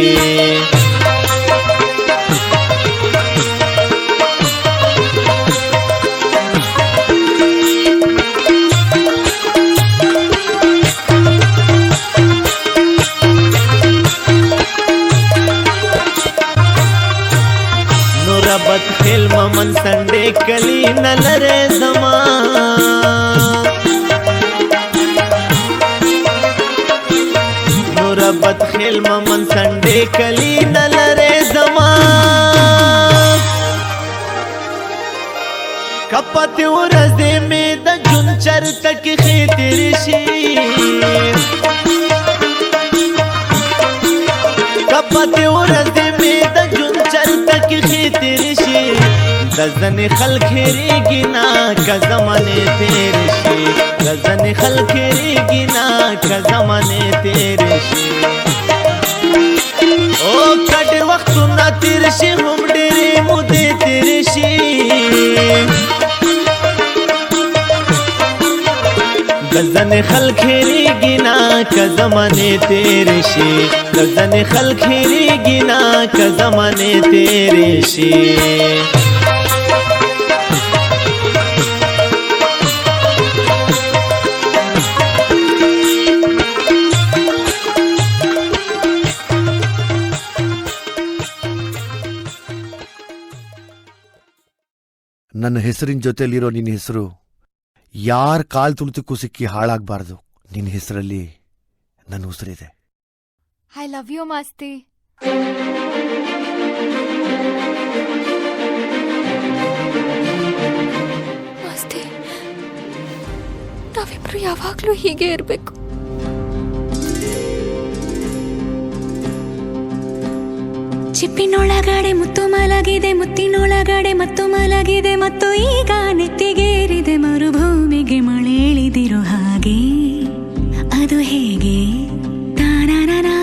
بد خیل ممن سنڈے کلی نلرے زمان نورا بد خیل ممن سنڈے کلی نلرے زمان کپتی ورزے میں دا جن چر تک خیتر شی کپتی ورزے میں دا جن چر تک خیتر شي غزن خلخیری گینا که زمانه تیر شي غزن خلخیری گینا که زمانه تیر شي او کډیر وختونه تیر شي هم ډېرې مودې تیر شي غزن خلخیری گینا که زمانه تیر شي غزن خلخیری گینا که زمانه تیر شي ನನ್ನ ಹೆಸರಿನ ಜೊತೆಲಿರೋ ನಿನ್ನ ಹೆಸರು ಯಾರ ಕಾಲ್ ತುಳಿತಕ್ಕೂ ಸಿಕ್ಕಿ ಹಾಳಾಗಬಾರ್ದು. ನಿನ್ನ ಹೆಸರಲ್ಲಿ ನನ್ನ ಉಸಿರಿದೆ. I love you Masti. Masti, ನಾವಿಬ್ರು ಯಾವಾಗ್ಲೂ ಹೀಗೆ ಇರಬೇಕು. ಚಿಪ್ಪಿನೊಳಗಡೆ ಮುತ್ತು ಮಲಗಿದೆ, ಮುತ್ತಿನೊಳಗಡೆ ಮತ್ತು ಮಲಗಿದೆ, ಮತ್ತು ಈಗ ನೆತ್ತಿಗೇರಿದೆ ಮರುಭೂಮಿಗೆ ಮಳೆ ಇಳಿದಿರೋ ಹಾಗೆ. ಅದು ಹೇಗೆ ತಾನಾನಾ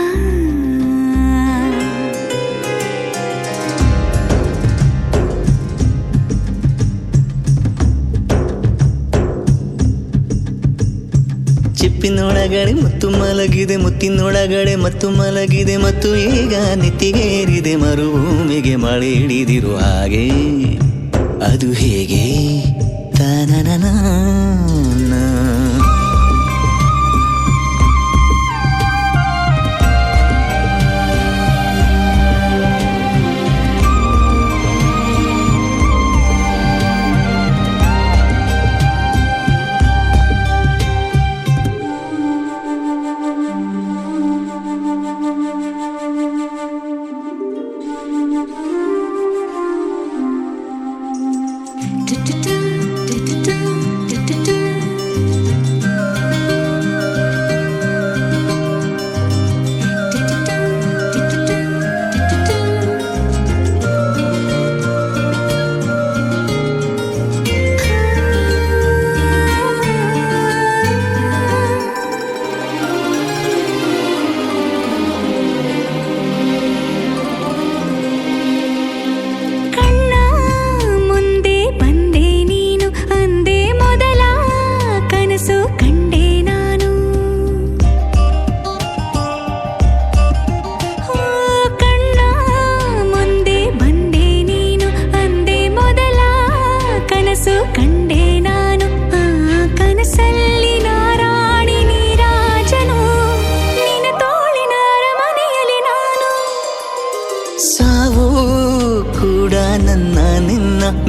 ಚಿಪ್ಪಿನೊಳಗಡೆ ಮುತ್ತು ಮಲಗಿದೆ, ಮುತ್ತಿನೊಳಗಡೆ ಮತ್ತು ಮಲಗಿದೆ, ಮತ್ತು ಈಗ ನೆತ್ತಿಗೇರಿದೆ ಮರುಭೂಮಿಗೆ ಮಳೆ ಹಿಡಿದಿರೋ ಹಾಗೆ. ಅದು ಹೇಗೆ ತಾನನನ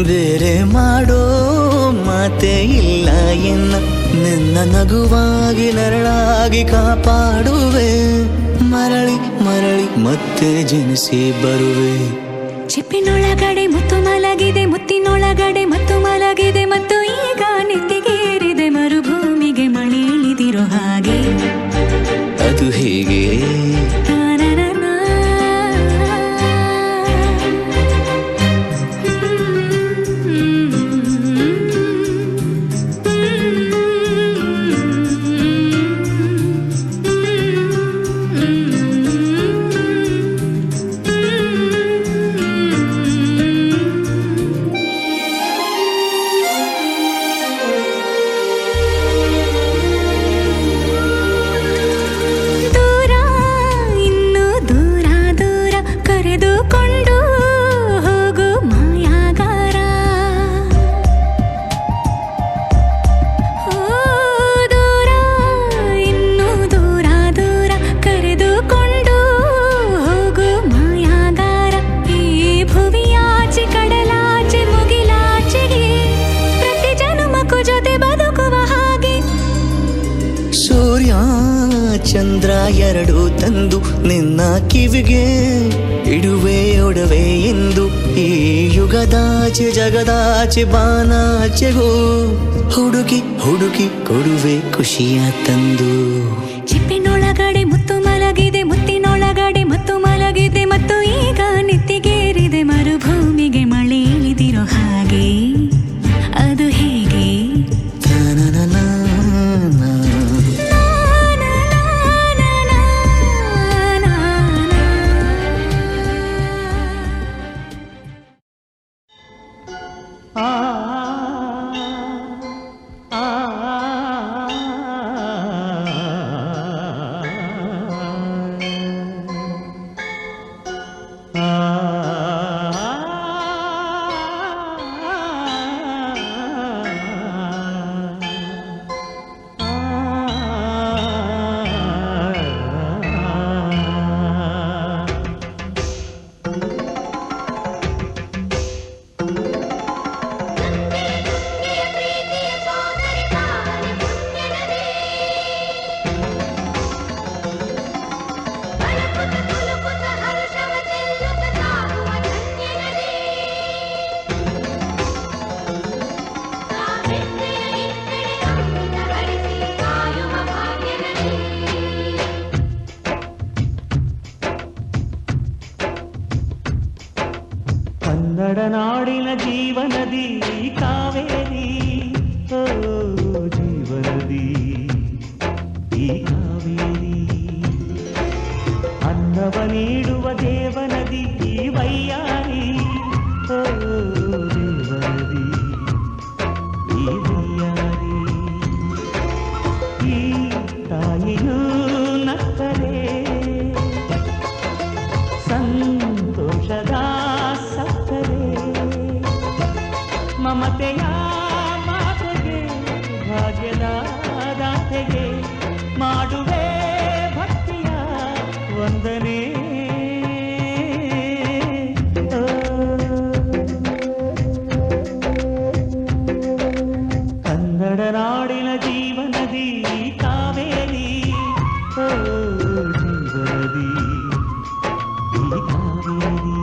ಬೇರೆ ಮಾಡೋ ಮಾತೇ ಇಲ್ಲ ಎನ್ನ ನಿನ್ನ ನಗುವಾಗಿ ನರಳಾಗಿ ಕಾಪಾಡುವೆ ಮರಳಿ ಮರಳಿ ಮತ್ತೆ ಜನಿಸಿ ಬರುವೆ ಚಿಪ್ಪಿನೊಳಗಡೆ ಮುತ್ತು ಮಲಗಿದೆ ಮುತ್ತಿನೊಳಗಡೆ ಮತ್ತು ಮಲಗಿದೆ ಮತ್ತು ಈಗ ನೆತ್ತಿಗೇರಿದೆ ಮರುಭೂಮಿಗೆ ಮಳೆ ಇಳಿದಿರೋ ಹಾಗೆ ಅದು ಹೇಗೆ ಚಂದ್ರ ಎರಡು ತಂದು ನಿನ್ನ ಕಿವಿಗೆ ಇಡುವೆ ಒಡವೆ ಎಂದು ಈ ಯುಗದಾಚೆ ಜಗದಾಚೆ ಬಾನಾಚೆಗೂ ಹುಡುಕಿ ಹುಡುಕಿ ಕೊಡುವೆ ಖುಷಿಯ ತಂದು ಚಿಪ್ಪಿನೊಳಗಡೆ ಮುತ್ತು ಮಲಗಿದೆ ಮುತ್ತಿನೊಳಗಡೆ ಮತ್ತು ಮಲಗಿದೆ ಮತ್ತು ಈಗ ನೆತ್ತಿಗೇರಿದೆ ಮರುಭೂಮಿಗೆ ಮಳೆ ಇಳಿದಿರೋ ಹಾಗೆ ಅದು ಹೇಗೆ ಕನ್ನಡ ನಾಡಿನ ಜೀವನದಿ ಕಾವೇರಿ ಓ ಜೀವನದಿ ಈ ಕಾವೇರಿ ಅನ್ನವ ನೀಡುವ ದೇವನದಿ ಈ ವೈಯಾರಿ ಓ ದೇವನದಿ ಈ ವೈಯಾರಿ ಈ ತಾಯಿಯೂ ನಕ್ಕರೆ ಸಂತೋಷದ ಮಮತೆಯ ಮಾತೆಗೆ ಭಾಗ್ಯದ ದಾತೆಗೆ ಮಾಡುವೆ ಭಕ್ತಿಯ ವಂದನೆ ಕನ್ನಡ ನಾಡಿನ ಜೀವನದಿ ಕಾವೇರಿ ಓ ಜೀವನದಿ ಈ ಕಾವೇರಿ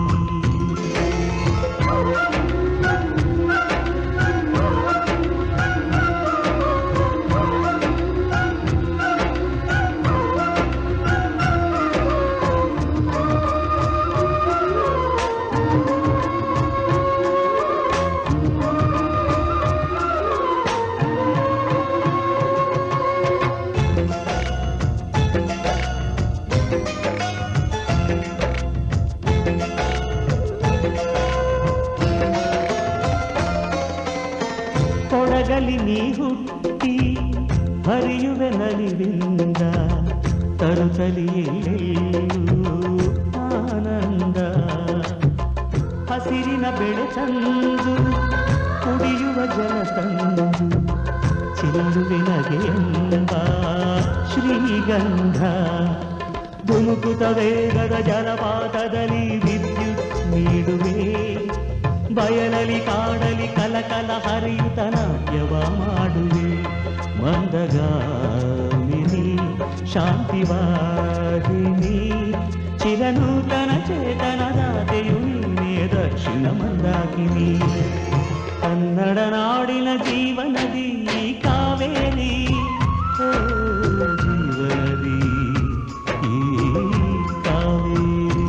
ಕೊಡಗಲಿ ನೀ ಹುಟ್ಟಿ ಹರಿಯುವೆ ನಲಿವಿಂದ ತರುತ್ತಲಿಯೆಲ್ಲೂ ಆನಂದ ಹಸಿರಿನ ಬೆಳೆ ತಂದು ಕುಡಿಯುವ ಜಲ ತಂದು ಚೆಲ್ಲುವೆ ನಗೆಯೆಂಬ ಶ್ರೀಗಂಧ ಧುಮುಕುತ ವೇಗದ ಜಲಪಾತದಲ್ಲಿ ವಿದ್ಯುತ್ ನೀಡುವೆ ಬಯಲಲಿ ಕಾಡಲಿ ಕಲಕಲ ಹರಿಯುತ ನಾಟ್ಯವ ಮಾಡುವೆ ಮಂದಗಾಮಿನಿ ಶಾಂತಿವಾಹಿನಿ ಚಿರನೂತನ ಚೇತನದಾತೆಯು ನೀನೇ ದಕ್ಷಿಣ ಮಂದಾಕಿನಿ ಕನ್ನಡ ನಾಡಿನ ಜೀವನದಿ ಕಾವೇರಿ ಓ ಜೀವನದಿ ಈ ಕಾವೇರಿ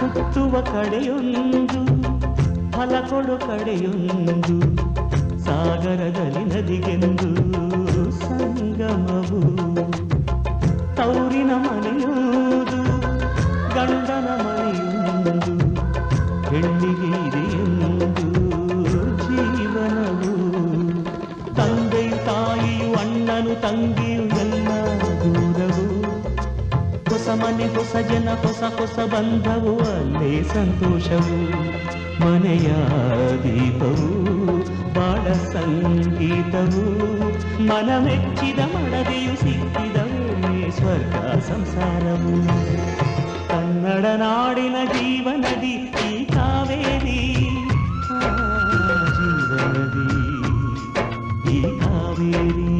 ಹುಟ್ಟುವ ಕಡೆಯೊಂದು ಫಲ ಕೊಡು ಕಡೆಯೊಂದು ಸಾಗರದಲ್ಲಿ ನದಿಗೆಂದು ಸಂಗಮವು ತೌರಿನ ಮನೆಯುವುದು ಗಂಡನ ಮನೆಯೊಂದು ಹೆಣ್ಣಿಗೆ ಇದೆಯೊಂದು ಜೀವನವು ತಂದೆಯು ತಾಯಿಯು ಅಣ್ಣನು ತಂಗಿಯು ಎಲ್ಲ ದೂರವು ಹೊಸ ಮನೆ ಹೊಸ ಜನ ಹೊಸ ಹೊಸ ಬಂಧವು ಅಲ್ಲೇ ಸಂತೋಷವು ಮನೆಯ ದೀಪವು ಬಾಳ ಸಂಗೀತವು ಮನ ಮೆಚ್ಚಿದ ಮಡದೆಯು ಸಿಕ್ಕಿದವೇ ಸ್ವರ್ಗ ಸಂಸಾರವು ಕನ್ನಡ ನಾಡಿನ ಜೀವನದಿ ಈ ಕಾವೇರಿ ಜೀವನದಿ ಈ ಕಾವೇರಿ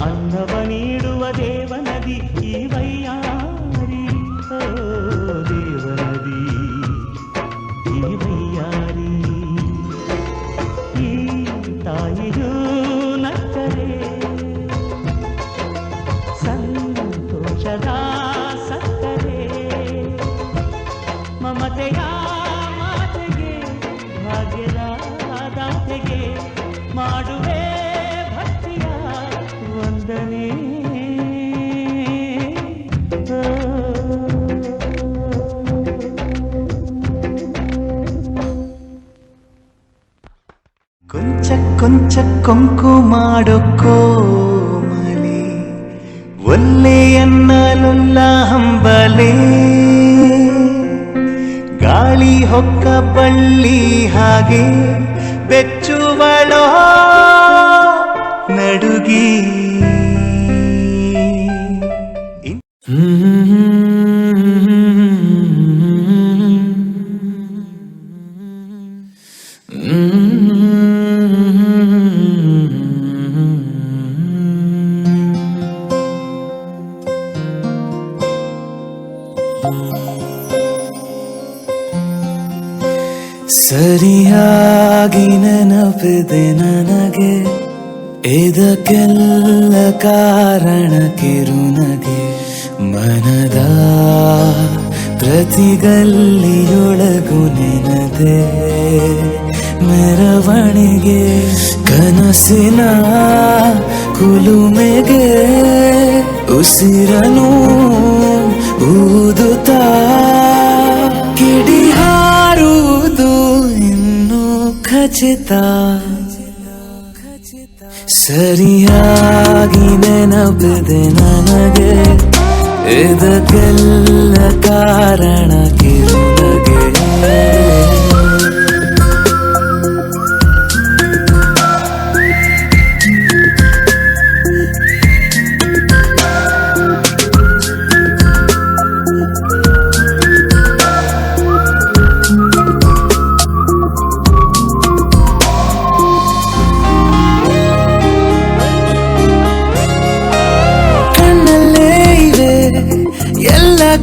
ಅನ್ನವ ನೀಡುವ ದೇವನದಿ ಈ ವೈಯಾರಿ ಓ ದೇವನದಿ ಈ ವೈಯಾರಿ ಈ ತಾಯಿಯೂ ನಕ್ಕರೆ ಸಂತೋಷದ ಸಕ್ಕರೆ ಮಮತೆಯ ಮಾತೆಗೆ ಭಾಗ್ಯದ ದಾತೆಗೆ ಮಾಡುವೆ ಭಕ್ತಿಯ ವಂದನೆ ಕೊಂಚ ಕೊಂಚ ಕೊಂಕು ಮಾಡೋ ಕೋಮಲೆ ಒಲ್ಲೆಯನ್ನಲುಲ್ಲ ಹಂಬಲೆ ಗಾಳಿ ಹೊಕ್ಕ ಬಳ್ಳಿ ಹಾಗೆ ಬೆಚ್ಚುವಳೋ ನಡುಗಿ ಸರಿಯಾಗಿ ನೆನಪಿದೆ ನನಗೆ ಇದಕ್ಕೆಲ್ಲ ಕಾರಣ ಕಿರುನಗೆ ಮನದ ಪ್ರತಿಗಲ್ಲಿಯೊಳಗು ನೆನದೆ ಮೆರವಣಿಗೆ ಕನಸಿನ ಕುಲುಮೆಗೆ ಉಸಿರನು ಊದುತ್ತಾ ಕಿಡಿ ಹಾರುವುದು ಇನ್ನು ಖಚಿತ ಸರಿಯಾಗಿ ನೆನಪಿದೆ ನನಗೆ ಇದಕ್ಕೆಲ್ಲ ಕಾರಣ ಕಿರುನಗೆ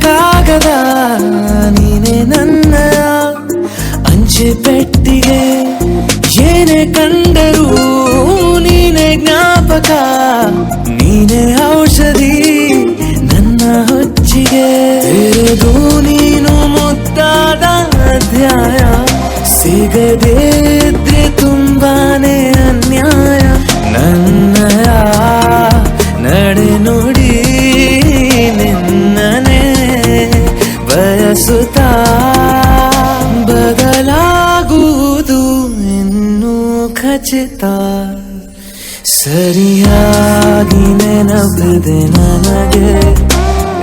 ಕಾಗದ ನೀನೆ ನನ್ನ ಅಂಚೆ ಪೆಟ್ಟಿಗೆ ಏನೇ ಕಂಡರೂ ನೀನೆ ಜ್ಞಾಪಕ ನೀನೆ ಔಷಧಿ ನನ್ನ ಹೊಚ್ಚಿಗೆ ತೆರೆದು ನೀನು ಮುದ್ದಾದ ಅಧ್ಯಾಯ ಸಿಗದೇ ಇದ್ರೆ ತುಂಬಾನೇ ಅನ್ಯಾಯ ನನ್ನಯ ನಡೆ ನುಡಿ ನಿನ್ನನೆ ಬಯಸುತ್ತಾ ಬದಲಾಗುವುದು ಖಚಿತ ಸರಿಯಾಗಿ ನೆನಪಿದೆ ನನಗೆ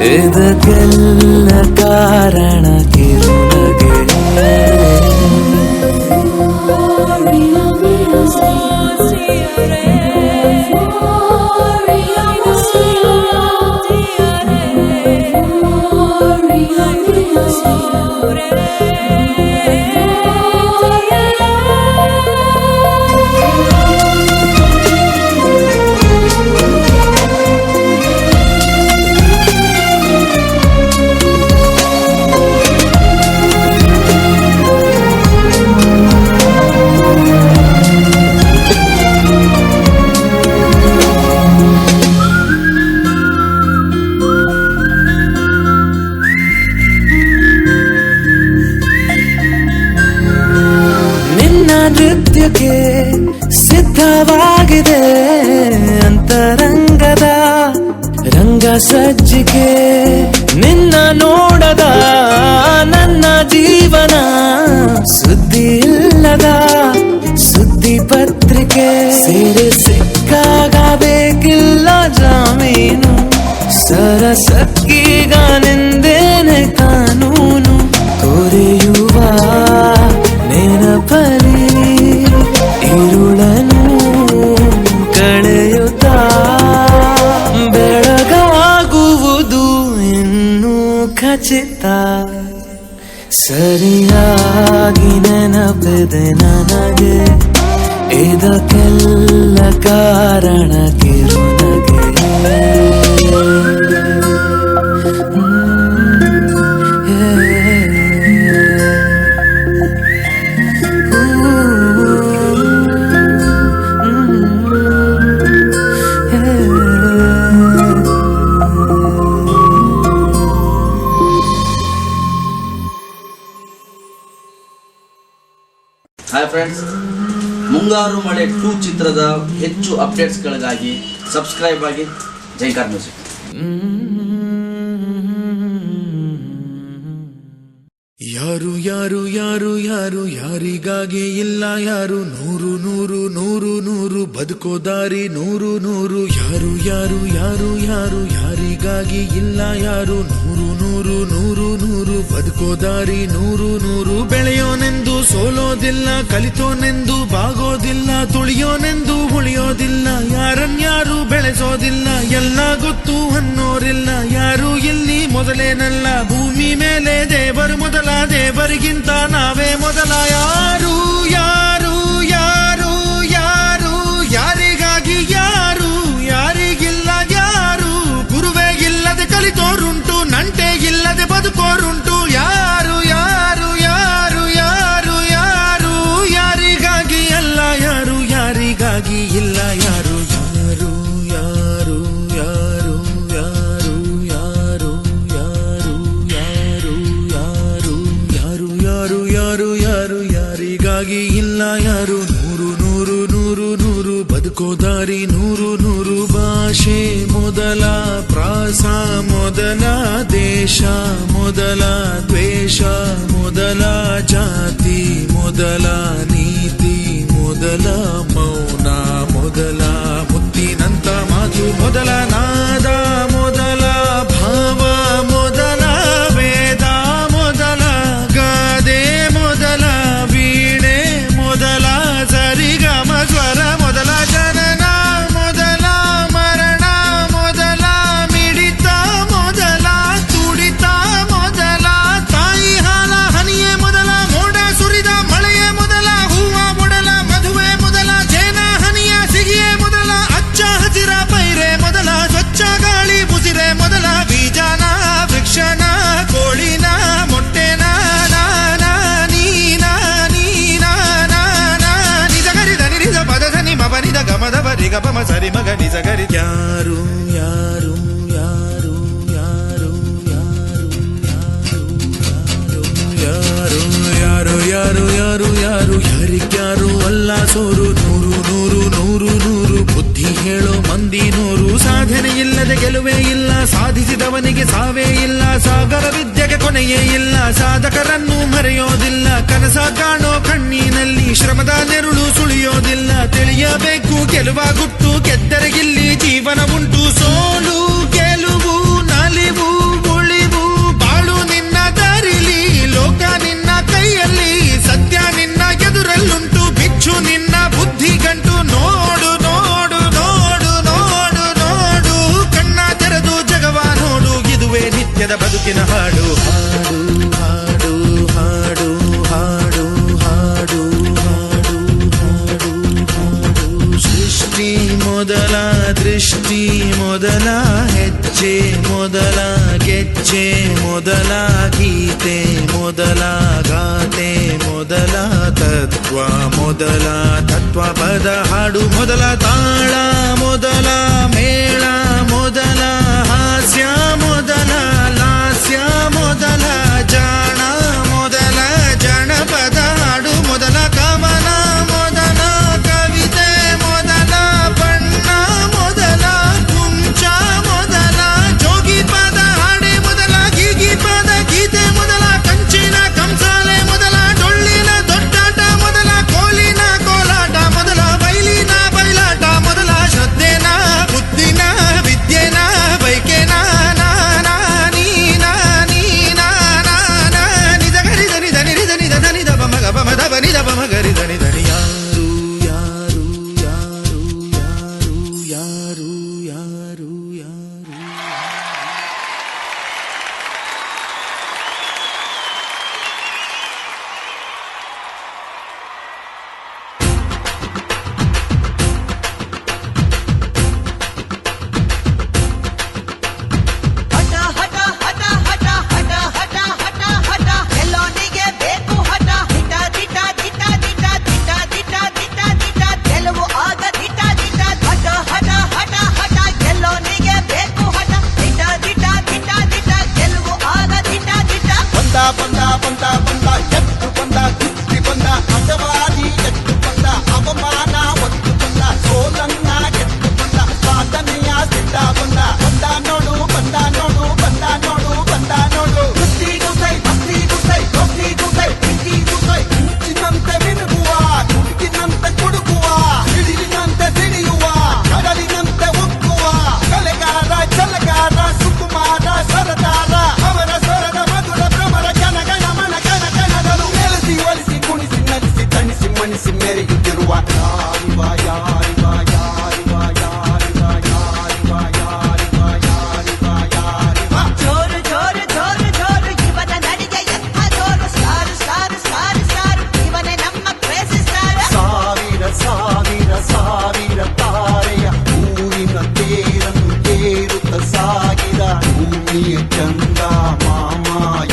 ಇದಕ್ಕೆಲ್ಲ ಕಾರಣ ಕಿರುನಗೆ ನೃತ್ಯಕ್ಕೆ ಸಿದ್ಧವಾಗಿದೆ ಅಂತರಂಗದ ರಂಗ ಸಜ್ಜಿಕೆ ನಿನ್ನ ನೋಡದ ನನ್ನ ಜೀವನ ಸುದ್ದಿ ಇಲ್ಲದ ಸುದ್ದಿ ಪತ್ರಿಕೆ ಸೇರಿ ಸಿಕ್ಕಾಗ ಬೇಕಿಲ್ಲ ಜಾಮೀನು ಸರಸಕ್ಕೀಗ ನಿಂದೇನೆ ಕಾನೂನು ಕೊರೆಯುವ ನೆನಪಲಿ ഇരുളനു ಕಳೆಯುತ್ತ ಬೆಳಗಾಗುವುದು ಇನ್ನೂ ಖಚಿತ ಸರಿಯಾಗಿ ನೆನಪಿದೆ ನನಗೆ ಇದಕ್ಕೆಲ್ಲ ಕಾರಣ ಕಿರುನಗೆ ಹಾಯ್ ಫ್ರೆಂಡ್ಸ್, ಮುಂಗಾರು ಮಳೆ 2 ಚಿತ್ರದ ಹೆಚ್ಚು ಅಪ್ಡೇಟ್ಸ್ಗಳಿಗಾಗಿ ಸಬ್ಸ್ಕ್ರೈಬ್ ಆಗಿ ಜೈಕಾರ್ ಮ್ಯೂಸಿಕ್. ಯಾರು ಯಾರು ಯಾರು ಯಾರು ಯಾರಿಗಾಗಿ ಇಲ್ಲ ಯಾರು ನೂರು ನೂರು ನೂರು ನೂರು ಬದುಕೋ ದಾರಿ ನೂರು ನೂರು ಯಾರು ಯಾರು ಯಾರು ಯಾರು ಯಾರಿಗಾಗಿ ಇಲ್ಲ ಯಾರು ನೂರು ನೂರು ನೂರು ನೂರು ಬದುಕೋ ದಾರಿ ನೂರು ನೂರು ಬೆಳೆಯೋನೆಂದು ಸೋಲೋದಿಲ್ಲ ಕಲಿತೋನೆಂದು ಬಾಗೋದಿಲ್ಲ ತುಳಿಯೋನೆಂದು ಉಳಿಯೋದಿಲ್ಲ ಯಾರನ್ಯಾರು ಬೆಳೆಸೋದಿಲ್ಲ ಎಲ್ಲ ಗೊತ್ತು ಅನ್ನೋರಿಲ್ಲ ಯಾರು ಇಲ್ಲಿ ಮೊದಲೇನಲ್ಲ ಭೂಮಿ ಮೇಲೆ ದೇವರು ಮೊದಲ ದೇವರಿಗಿಂತ ನಾವೇ ಮೊದಲ ಯಾರು ಯಾರು ಯಾರು ಯಾರು ಯಾರಿಗಾಗಿ ಯಾರು ಯಾರಿಗಿಲ್ಲ ಯಾರು ಗುರುವೇ ಇಲ್ಲದೆ ಕಲಿತೋರುಂಟು ನಂಟೆ ಇಲ್ಲದೆ ಬದುಕೋರುಂಟು ಯಾರು ಯಾರು ಯಾರು ಯಾರು ಯಾರು ಯಾರಿಗಾಗಿ ಅಲ್ಲ ಯಾರು ಯಾರಿಗಾಗಿ ಇಲ್ಲ ಯಾರು ಯಾರು ಯಾರು ಯಾರು ಯಾರು ಯಾರು ಯಾರು ಯಾರು ಯಾರು ಯಾರು ಯಾರು ಯಾರು ಯಾರಿಗಾಗಿ ಇಲ್ಲ ಯಾರು ನೂರು ನೂರು ನೂರು ನೂರು ಬದುಕೋ ದಾರಿ ನೂರು ನೂರು ಭಾಷೆ ಮೊದಲ ಪ್ರಾಸ ಮೊದಲ ದೇಶ ಮೊದಲ ದ್ವೇಷ ಮೊದಲ ಜಾತಿ ಮೊದಲ ನೀತಿ ಮೊದಲ ಮೌನ ಮೊದಲ ಮುತ್ತಿನಂತ ಮಾತು ಮೊದಲ ನಾದ ಮೊದಲ ಭಾವ ಮೊದಲ ವೇದ ಮೊದಲ ಗಾದೆ ಮೊದಲ ವೀಣೆ ಮೊದಲ ಸರಿಗಮ ಸ್ವರ ಮೊದಲ ಜನನ ಮೊದಲ ಮರಣ ಮೊದಲ ಮಿಡಿತ ಮೊದಲ ತುಡಿತ ಮೊದಲ ತಾಯಿ ಹಾಲ ಹನಿಯೇ ಮೊದಲ ಮೋಡ ಸುರಿದ ಮಳೆಯೇ ಮೊದಲ ಹೂವ ಮೊದಲ ಮದುವೆ ಮೊದಲ ಜೇನ ಹನಿಯ ಸಿಗಿಯೇ ಮೊದಲ ಅಚ್ಚ ಹಸಿರ ಪೈರೆ ಮೊದಲ ಸ್ವಚ್ಛ ಗಾಳಿ ಬುಸಿರೆ ಮೊದಲ ಬೀಜನ ವೃಕ್ಷನ ಕೋಳಿನ ಮೊಟ್ಟೆನ ನಾನಾ ನೀನಾ ನೀನಾ ನಾನಾ ನಿಜ ಗರಿದ ನಿರಿದ ಪದದ ನಿಮ ಬನಿದ ಗಮದ ಬರಿಗ ಪಮ ಸರಿ ಮಗ ನಿಜ ಗರಿ ಯಾರು ಯಾರು ಯಾರು ಯಾರು ಯಾರು ಯಾರು ಯಾರು ಯಾರು ಯಾರು ಯಾರಿಗ್ಯಾರು ಅಲ್ಲ ಸೋರು ನೂರು ನೂರು ನೂರು ನೂರು ಬುದ್ಧಿ ಹೇಳೋ ಮಂದಿ ನೂರು. ಸಾಧನೆ ಇಲ್ಲದೆ ಗೆಲುವೇ ಇಲ್ಲ, ಸಾಧಿಸಿದವನಿಗೆ ಸಾವೇ ಇಲ್ಲ. ಸಾಗರ ವಿದ್ಯೆಗೆ ಕೊನೆಯೇ ಇಲ್ಲ, ಸಾಧಕರನ್ನು ಮರೆಯೋದಿಲ್ಲ. ಕನಸ ಕಾಣೋ ಕಣ್ಣಿನಲ್ಲಿ ಶ್ರಮದ ನೆರುಳು ಸುಳಿಯೋದಿಲ್ಲ. ತಿಳಿಯಬೇಕು ಗೆಲುವ ಗುಟ್ಟು, ಗೆದ್ದರೆ ಇಲ್ಲಿ ಜೀವನ ಉಂಟು. ಸೋಲು ಗೆಲುವು ನಲಿವು ಉಳಿವು ಬಾಳು ನಿನ್ನ ದಾರಿಲಿ, ಲೋಕ ನಿನ್ನ ಕೈಯಲ್ಲಿ, ಸತ್ಯ ನಿನ್ನ ಎದುರಲ್ಲುಂಟು. ಬಿಚ್ಚು ನಿನ್ನ ಬುದ್ಧಿ ಗಂಟು, ನೋಡು ನೋಡು ನೋಡು ನೋಡು ನೋಡು. ಕಣ್ಣ ತೆರೆದು ಜಗವ ನೋಡು, ಇದುವೇ ನಿತ್ಯದ ಬದುಕಿನ ಹಾಡು. ಹಾಡು ಹಾಡು ಹಾಡು ಹಾಡು ಹಾಡು ಹಾಡು ಹಾಡು. ಸೃಷ್ಟಿ ಮೊದಲ ದೃಷ್ಟಿ ಮೊದಲ ಹೆಜ್ಜೆ ಮೊದಲ ಗೆಜ್ಜೆ ಮೊದಲ ಗೀತೆ ಮೊದಲ ಗಾತೆ ಮೊದಲ ತತ್ವ ಮೊದಲ ತತ್ವ ಪದ ಹಾಡು ಮೊದಲ ತಾಳ ಮೊದಲ ಮೇಳ ಮೊದಲ ಹಾಸ್ಯ ಮೊದಲ ಲಾಸ್ಯ ಮೊದಲ ಜಾಣ ಮೊದಲ ಜನಪದ ಹಾಡು ಮೊದಲ ಕವನ ಮೊದಲ ಕವಿತೆ ಮೊದಲ ಬಣ್ಣ ಮೊದಲ ಕುಂಚ ಮೊದಲ ಜೋಗಿ ಪದ ಹಾಡೆ ಮೊದಲ ಗೀಗಿ ಪದ ಗೀತೆ ಮೊದಲ ಕಂಚಿನ ಕಂಸಾಲೆ ಮೊದಲ ಡೊಳ್ಳಿನ ದೊಡ್ಡಾಟ ಮೊದಲ ಕೋಲಿನ ಕೋಲಾಟ ಮೊದಲ ಬೈಲಿನ ಬಯಲಾಟ ಮೊದಲ ಶ್ರದ್ಧೆನ ಬುದ್ಧಿನ ವಿದ್ಯೆನ ಬೈಕೆನ ಯಾರು ಯಾರು ಯಾರು ಯಾರು ಯಾರು ಯಾರು ಯಾರು. ಹಠ ಹಠ ಹಠ ಹಠ ಹಠ ಹಠ ಹಠ ಹಠ ಎಲ್ಲೋನಿಗೆ ಬೇಕು ಹಠ. ದಿಟ ದಿಟ ದಿಟ ದಿಟ ದಿಟ ದಿಟ ದಿಟ ದಿಟ ಗೆಲುವು ಆಗ ದಿಟ ದಿಟ. ಹಠ ಹಠ ಹಠ ಹಠ ಎಲ್ಲೋನಿಗೆ ಬೇಕು ಹಠ. ದಿಟ ದಿಟ ದಿಟ ದಿಟ ಗೆಲುವು ಆಗ ದಿಟ ದಿಟ. ಬಂದ ಬಂದ ಬಂದ ಬಂದ ಎತ್ತು ಬಂದ ಕುಸ್ತಿ ಬಂದ ಅಜವಾದಿ ಎತ್ತು ಬಂದ ಅವಮಾನ ಒತ್ತು ಬಂದ ಸೋಲನ್ನ ಎತ್ತು ಬಂದ ಸಾಧನೆಯ ಸಿದ್ಧ ಬಂದ. ಬಂದ ನೋಡು ಬಂದ ನೋಡು ಬಂದ ನೋಡು ಬಂದ ನೋಡು. ಕುಸ್ತಿ ಗುಸೈ ಭಕ್ತಿ ಗುಸೈ ಭಕ್ತಿ ಗುಸೈ ಪ್ರೀತಿ ಗುಸೈ. ಮಿಂಚಿನಂತೆ ಮಿನುಗುವ ಕುಡುಕಿನಂತೆ ಕುಡುಕುವ ಸಿಡಿಲಿನಂತೆ ಸಿಡಿಯುವ ಕಡಲಿನಂತೆ ಉಕ್ಕುವ ಕಲೆಗಾರ ಛಲಗಾರ ಸುಕುಮಾರ ಸರದಾರ. ಅವರ ಸ್ವರದ ಮಧುರ ಭ್ರಮರ ಜನಗಣ ಮನ ಗಣ ಗಣಗಳು ನೆಲೆಸಿ ಒಲಿಸಿ ಕುಣಿಸಿ ನಲಿಸಿ ತಣಿಸಿ ಮಣಿಸಿ ಮೆರೆಯುತ್ತಿರುವ ಯಾರಿವ ಯಾರಿವ ಯಾರಿವ ಯಾರಿವ ಯಾರಿವ ಯಾರಿವ ಯಾರಿವ ಯಾರಿವ. ಜೋರು ಜೋರು ಜೋರು ಜೋರು ಇವನ ನಡಿಗೆ ಎಂಥ ಜೋರು. ಸ್ಟಾರು ಸ್ಟಾರು ಸ್ಟಾರು ಸ್ಟಾರು ಇವನೇ ನಮ್ಮ ಕ್ರೇಜಿ ಸ್ಟಾರ್. ಸಾವಿರ ಸಾವಿರ ಸಾವಿರ ತಾರೆಯ ಊರಿನ ತೇರನ್ನು ತೇರುತ್ತ ಸಾಗಿದ ಭೂಮಿಯ ಚಂದ ಮಾಮ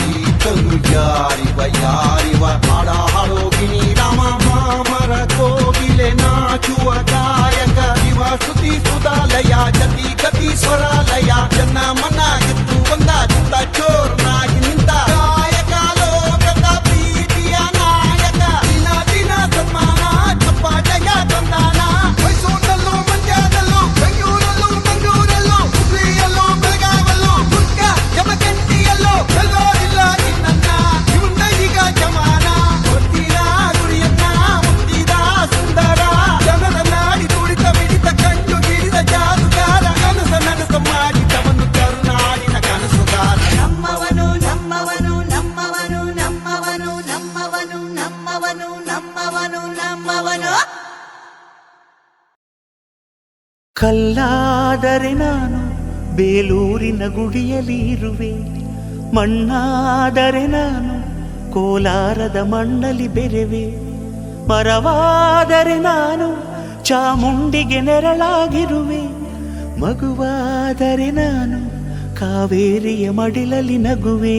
ಈತನು ಯಾರಿವ ಯಾರಿವ. ಹಾಡ ಹಾಡೋಗಿನಿ ರಾಮ ಮಾಮರ ಕೋಗಿಲೆ ನಾಚುವ ಗಾಯಕ ಇವ ಸ್ತುತಿ ಸುಧಾಲಯ ಜತಿ ಗತಿ ಸ್ವರಾಲಯ. ಜನ ಮನ ಗೆದ್ದು ಬಂದ ಚಿತ್ತ ಚೋರ್ನಾಗಿ ನಿಂತ ಗಾಯಕ ಲೋಕದ ಪ್ರೀತಿಯ ನಾಯಕ. ದಿನ ದಿನ ಸನ್ಮಾನ ಚಪ್ಪಾಟೆಯ ತಂದಾನ. ಮೈಸೂರಲ್ಲೂ ಮಂಡ್ಯದಲ್ಲೂ ಬೆಂಗಳೂರಲ್ಲೂ ಮಂಗಳೂರಲ್ಲೂ ಹುಬ್ಳಿಯಲ್ಲೂ ಬೆಳಗಾವಲ್ಲೂ ದುರ್ಗ ಯಮಕಂಠಿಯಲ್ಲೂ ಎಲ್ಲೋರಿಲ್ಲ ನಿನ್ನ ಇವನ್ನ ಈಗ ಜಮಾನ. ಗೊತ್ತಿನ ಗುರಿಯನ್ನ ಮುಟ್ಟಿದ ಸುಂದರ ಜನರ ನಾಡಿ ತುಡಿತ ಮಿಡಿತ ಕಂಡು ಹಿಡಿದ ಜಾದುಗಾರ. ಕನಸ ನನಸ ಮಾಡಿದವನು ಕರುನಾಡಿನ ಕನಸುಗಾರ. ನಮ್ಮವನು ನಮ್ಮವನು ನಮ್ಮವನು ನಮ್ಮವನು ನಮ್ಮವನು ನಮ್ಮವನು ನಮ್ಮವನು ನಮ್ಮವನು. ಕಲ್ಲಾದರೆ ನಾನು ಬೇಲೂರಿನ ಗುಡಿಯಲ್ಲಿ ಇರುವೆ. ಮಣ್ಣಾದರೆ ನಾನು ಕೋಲಾರದ ಮಣ್ಣಲ್ಲಿ ಬೆರೆವೆ. ಮರವಾದರೆ ನಾನು ಚಾಮುಂಡಿಗೆ ನೆರಳಾಗಿರುವೆ. ಮಗುವಾದರೆ ನಾನು ಕಾವೇರಿಯ ಮಡಿಲಲ್ಲಿ ನಗುವೆ.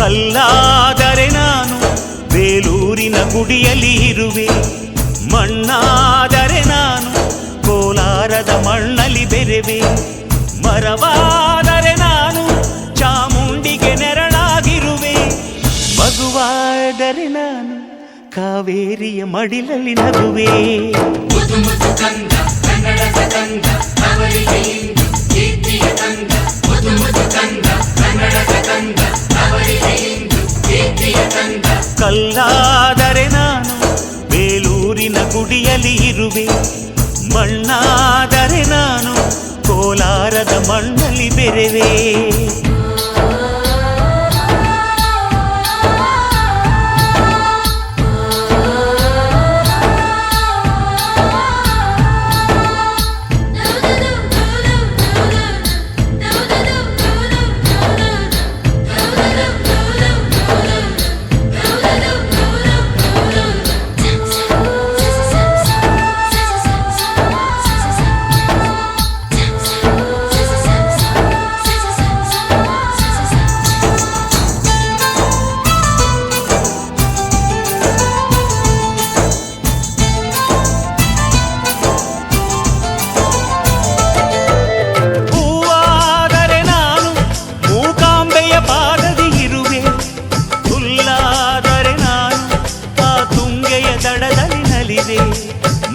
ಕಲ್ಲಾದರೆ ನಾನು ಬೇಲೂರಿನ ಗುಡಿಯಲ್ಲಿ ಇರುವೆ. ಮಣ್ಣಾದರೆ ನಾನು ಕೋಲಾರದ ಮಣ್ಣಲ್ಲಿ ಬೆರೆವೆ. ಮರವಾದರೆ ನಾನು ಚಾಮುಂಡಿಗೆ ನೆರಳಾಗಿರುವೆ. ಮಗುವಾದರೆ ನಾನು ಕಾವೇರಿಯ ಮಡಿಲಲ್ಲಿ ನಗುವೆ. ಮುದು ಮುದು ಕಂದ ಕನ್ನಡದ ಕಂದ ಅವರಿಗೆ ಇಂದು ಕೀರ್ತಿಯ ಕಂದ. ಮುದು ಮುದು ಕಂದ ಕನ್ನಡದ ಕಂದ ಅವರಿಗೆ ಇಂದು ಕೀರ್ತಿಯ ಕಂದ. ಕಲ್ಲಾದರೆ ನಾನು ಬೇಲೂರಿನ ಗುಡಿಯಲ್ಲಿ ಇರುವೆ. ಮಣ್ಣಾದರೆ ನಾನು ಕೋಲಾರದ ಮಣ್ಣಲ್ಲಿ ಬೆರೆವೆ.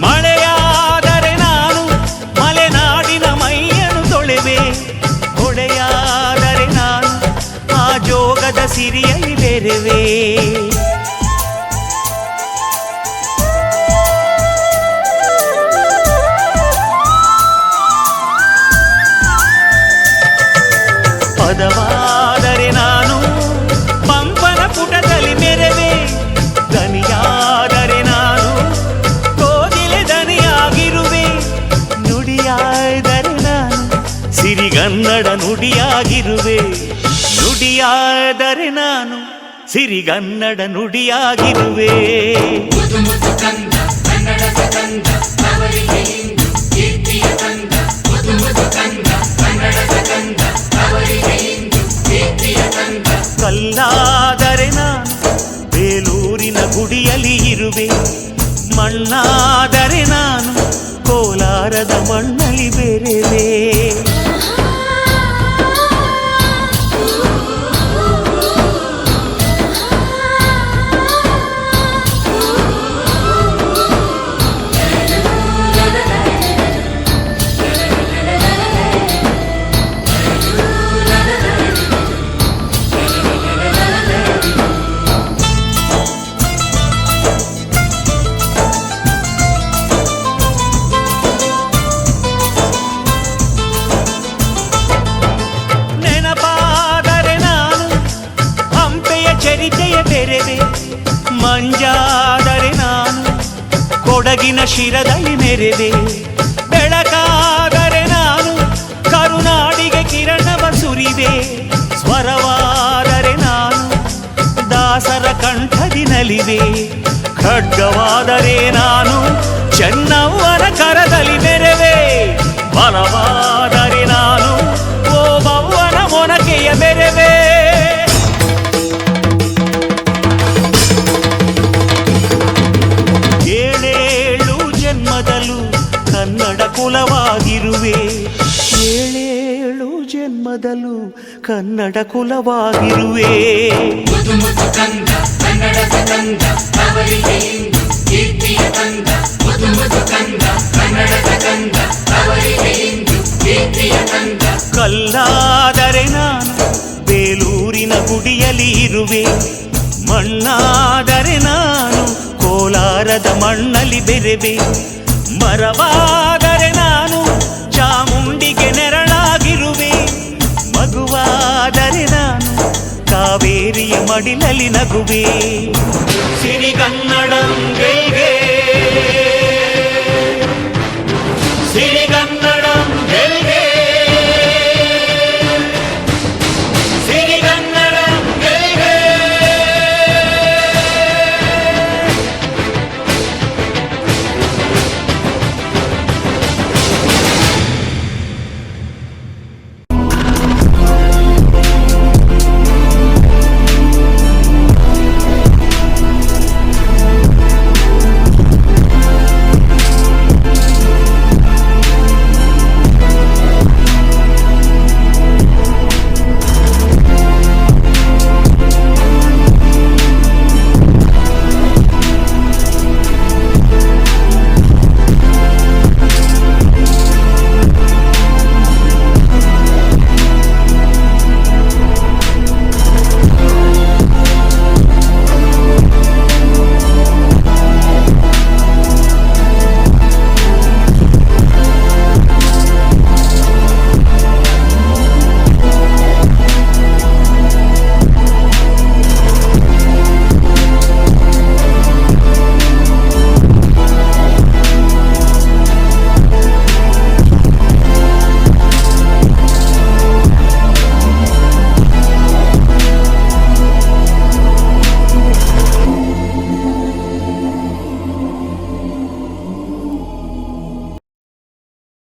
ಮಳೆಯಾದರೆ ನಾನು ಮಲೆನಾಡಿನ ಮೈಯನ್ನು ತೊಳೆವೆ. ಹೊಳೆಯಾದರೆ ನಾನು ಆ ಜೋಗದ ಸಿರಿಯಲ್ಲಿ ಬೆರೆವೆ. ಪದವಾದರೆ ನಾನು ಪಂಪನ ಪುಟದಲ್ಲಿ ಮೆರೆವೆ. ದನಿಯಾದರೆ ನಾನು ಕೋಗಿಲೆ ದನಿಯಾಗಿರುವೆ. ನುಡಿಯಾದರೆ ನಾನು ಸಿರಿಗನ್ನಡ ನುಡಿಯಾಗಿರುವೆ. ನುಡಿಯಾದರೆ ನಾನು ಸಿರಿಗನ್ನಡ ನುಡಿಯಾಗಿರುವೆ. ಮುದು ಮುದು ಕಂದ ಕನ್ನಡದ ಕಂದ ಅವರಿಗೆ ಇಂದು ಕೀರ್ತಿಯ ಕಂದ. ಮುದು ಮುದು ಕಂದ ಕನ್ನಡದ ಕಂದ ಅವರಿಗೆ ಇಂದು ಕೀರ್ತಿಯ ಕಂದ. ಕಲ್ಲಾದರೆ ನಾನು ಬೇಲೂರಿನ ಗುಡಿಯಲ್ಲಿ ಇರುವೆ. ಮಣ್ಣಾದರೆ ನಾನು ಕೋಲಾರದ ಮಣ್ಣಲ್ಲಿ ಬೆರೆವೆ. ಚರಿತೆಯ ಬೆರೆವೆ. ಮಂಜಾದರೆ ನಾನು ಕೊಡಗಿನ ಶಿರದಲ್ಲಿ ಮೆರೆವೆ. ಬೆಳಕಾದರೆ ನಾನು ಕರುನಾಡಿಗೆ ಕಿರಣವ ಸುರಿವೆ. ಸ್ವರವಾದರೆ ನಾನು ದಾಸರ ಕಂಠದಿ ನಲಿವೆ. ಖಡ್ಗವಾದರೆ ನಾನು ಚೆನ್ನವ್ವನ ಕರದಲ್ಲಿ ಮೆರೆವೆ. ಬಲವಾದರೆ ನಾನು ಓಬವ್ವನ ಮೊನಕೆಯ ಬೆರೆವೆ. ಏಳೇಳು ಜನ್ಮದಲ್ಲೂ ಕನ್ನಡ ಕುಲವಾಗಿರುವೆ. ಏಳೇಳು ಜನ್ಮದಲ್ಲೂ ಕನ್ನಡ ಕುಲವಾಗಿರುವೆ. ಮುದು ಮುದು ಕಂದ ಕನ್ನಡದ ಕಂದ ಅವರಿಗೆ ಇಂದು ಕೀರ್ತಿಯ ಕಂದ. ಮುದು ಮುದು ಕಂದ ಕನ್ನಡದ ಕಂದ ಅವರಿಗೆ ಇಂದು ಕೀರ್ತಿಯ ಕಂದ. ಕಲ್ಲಾದರೆ ನಾನು ಬೇಲೂರಿನ ಗುಡಿಯಲ್ಲಿ ಇರುವೆ. ಮಣ್ಣಾದರೆ ನಾನು ಕೋಲಾರದ ಮಣ್ಣಲ್ಲಿ ಬೆರೆವೆ. ಮರವಾದರೆ ನಾನು ಚಾಮುಂಡಿಗೆ ನೆರಳಾಗಿರುವೆ. ಮಗುವಾದರೆ ನಾನು ಕಾವೇರಿಯ ಮಡಿಲಲ್ಲಿ ನಗುವೆ.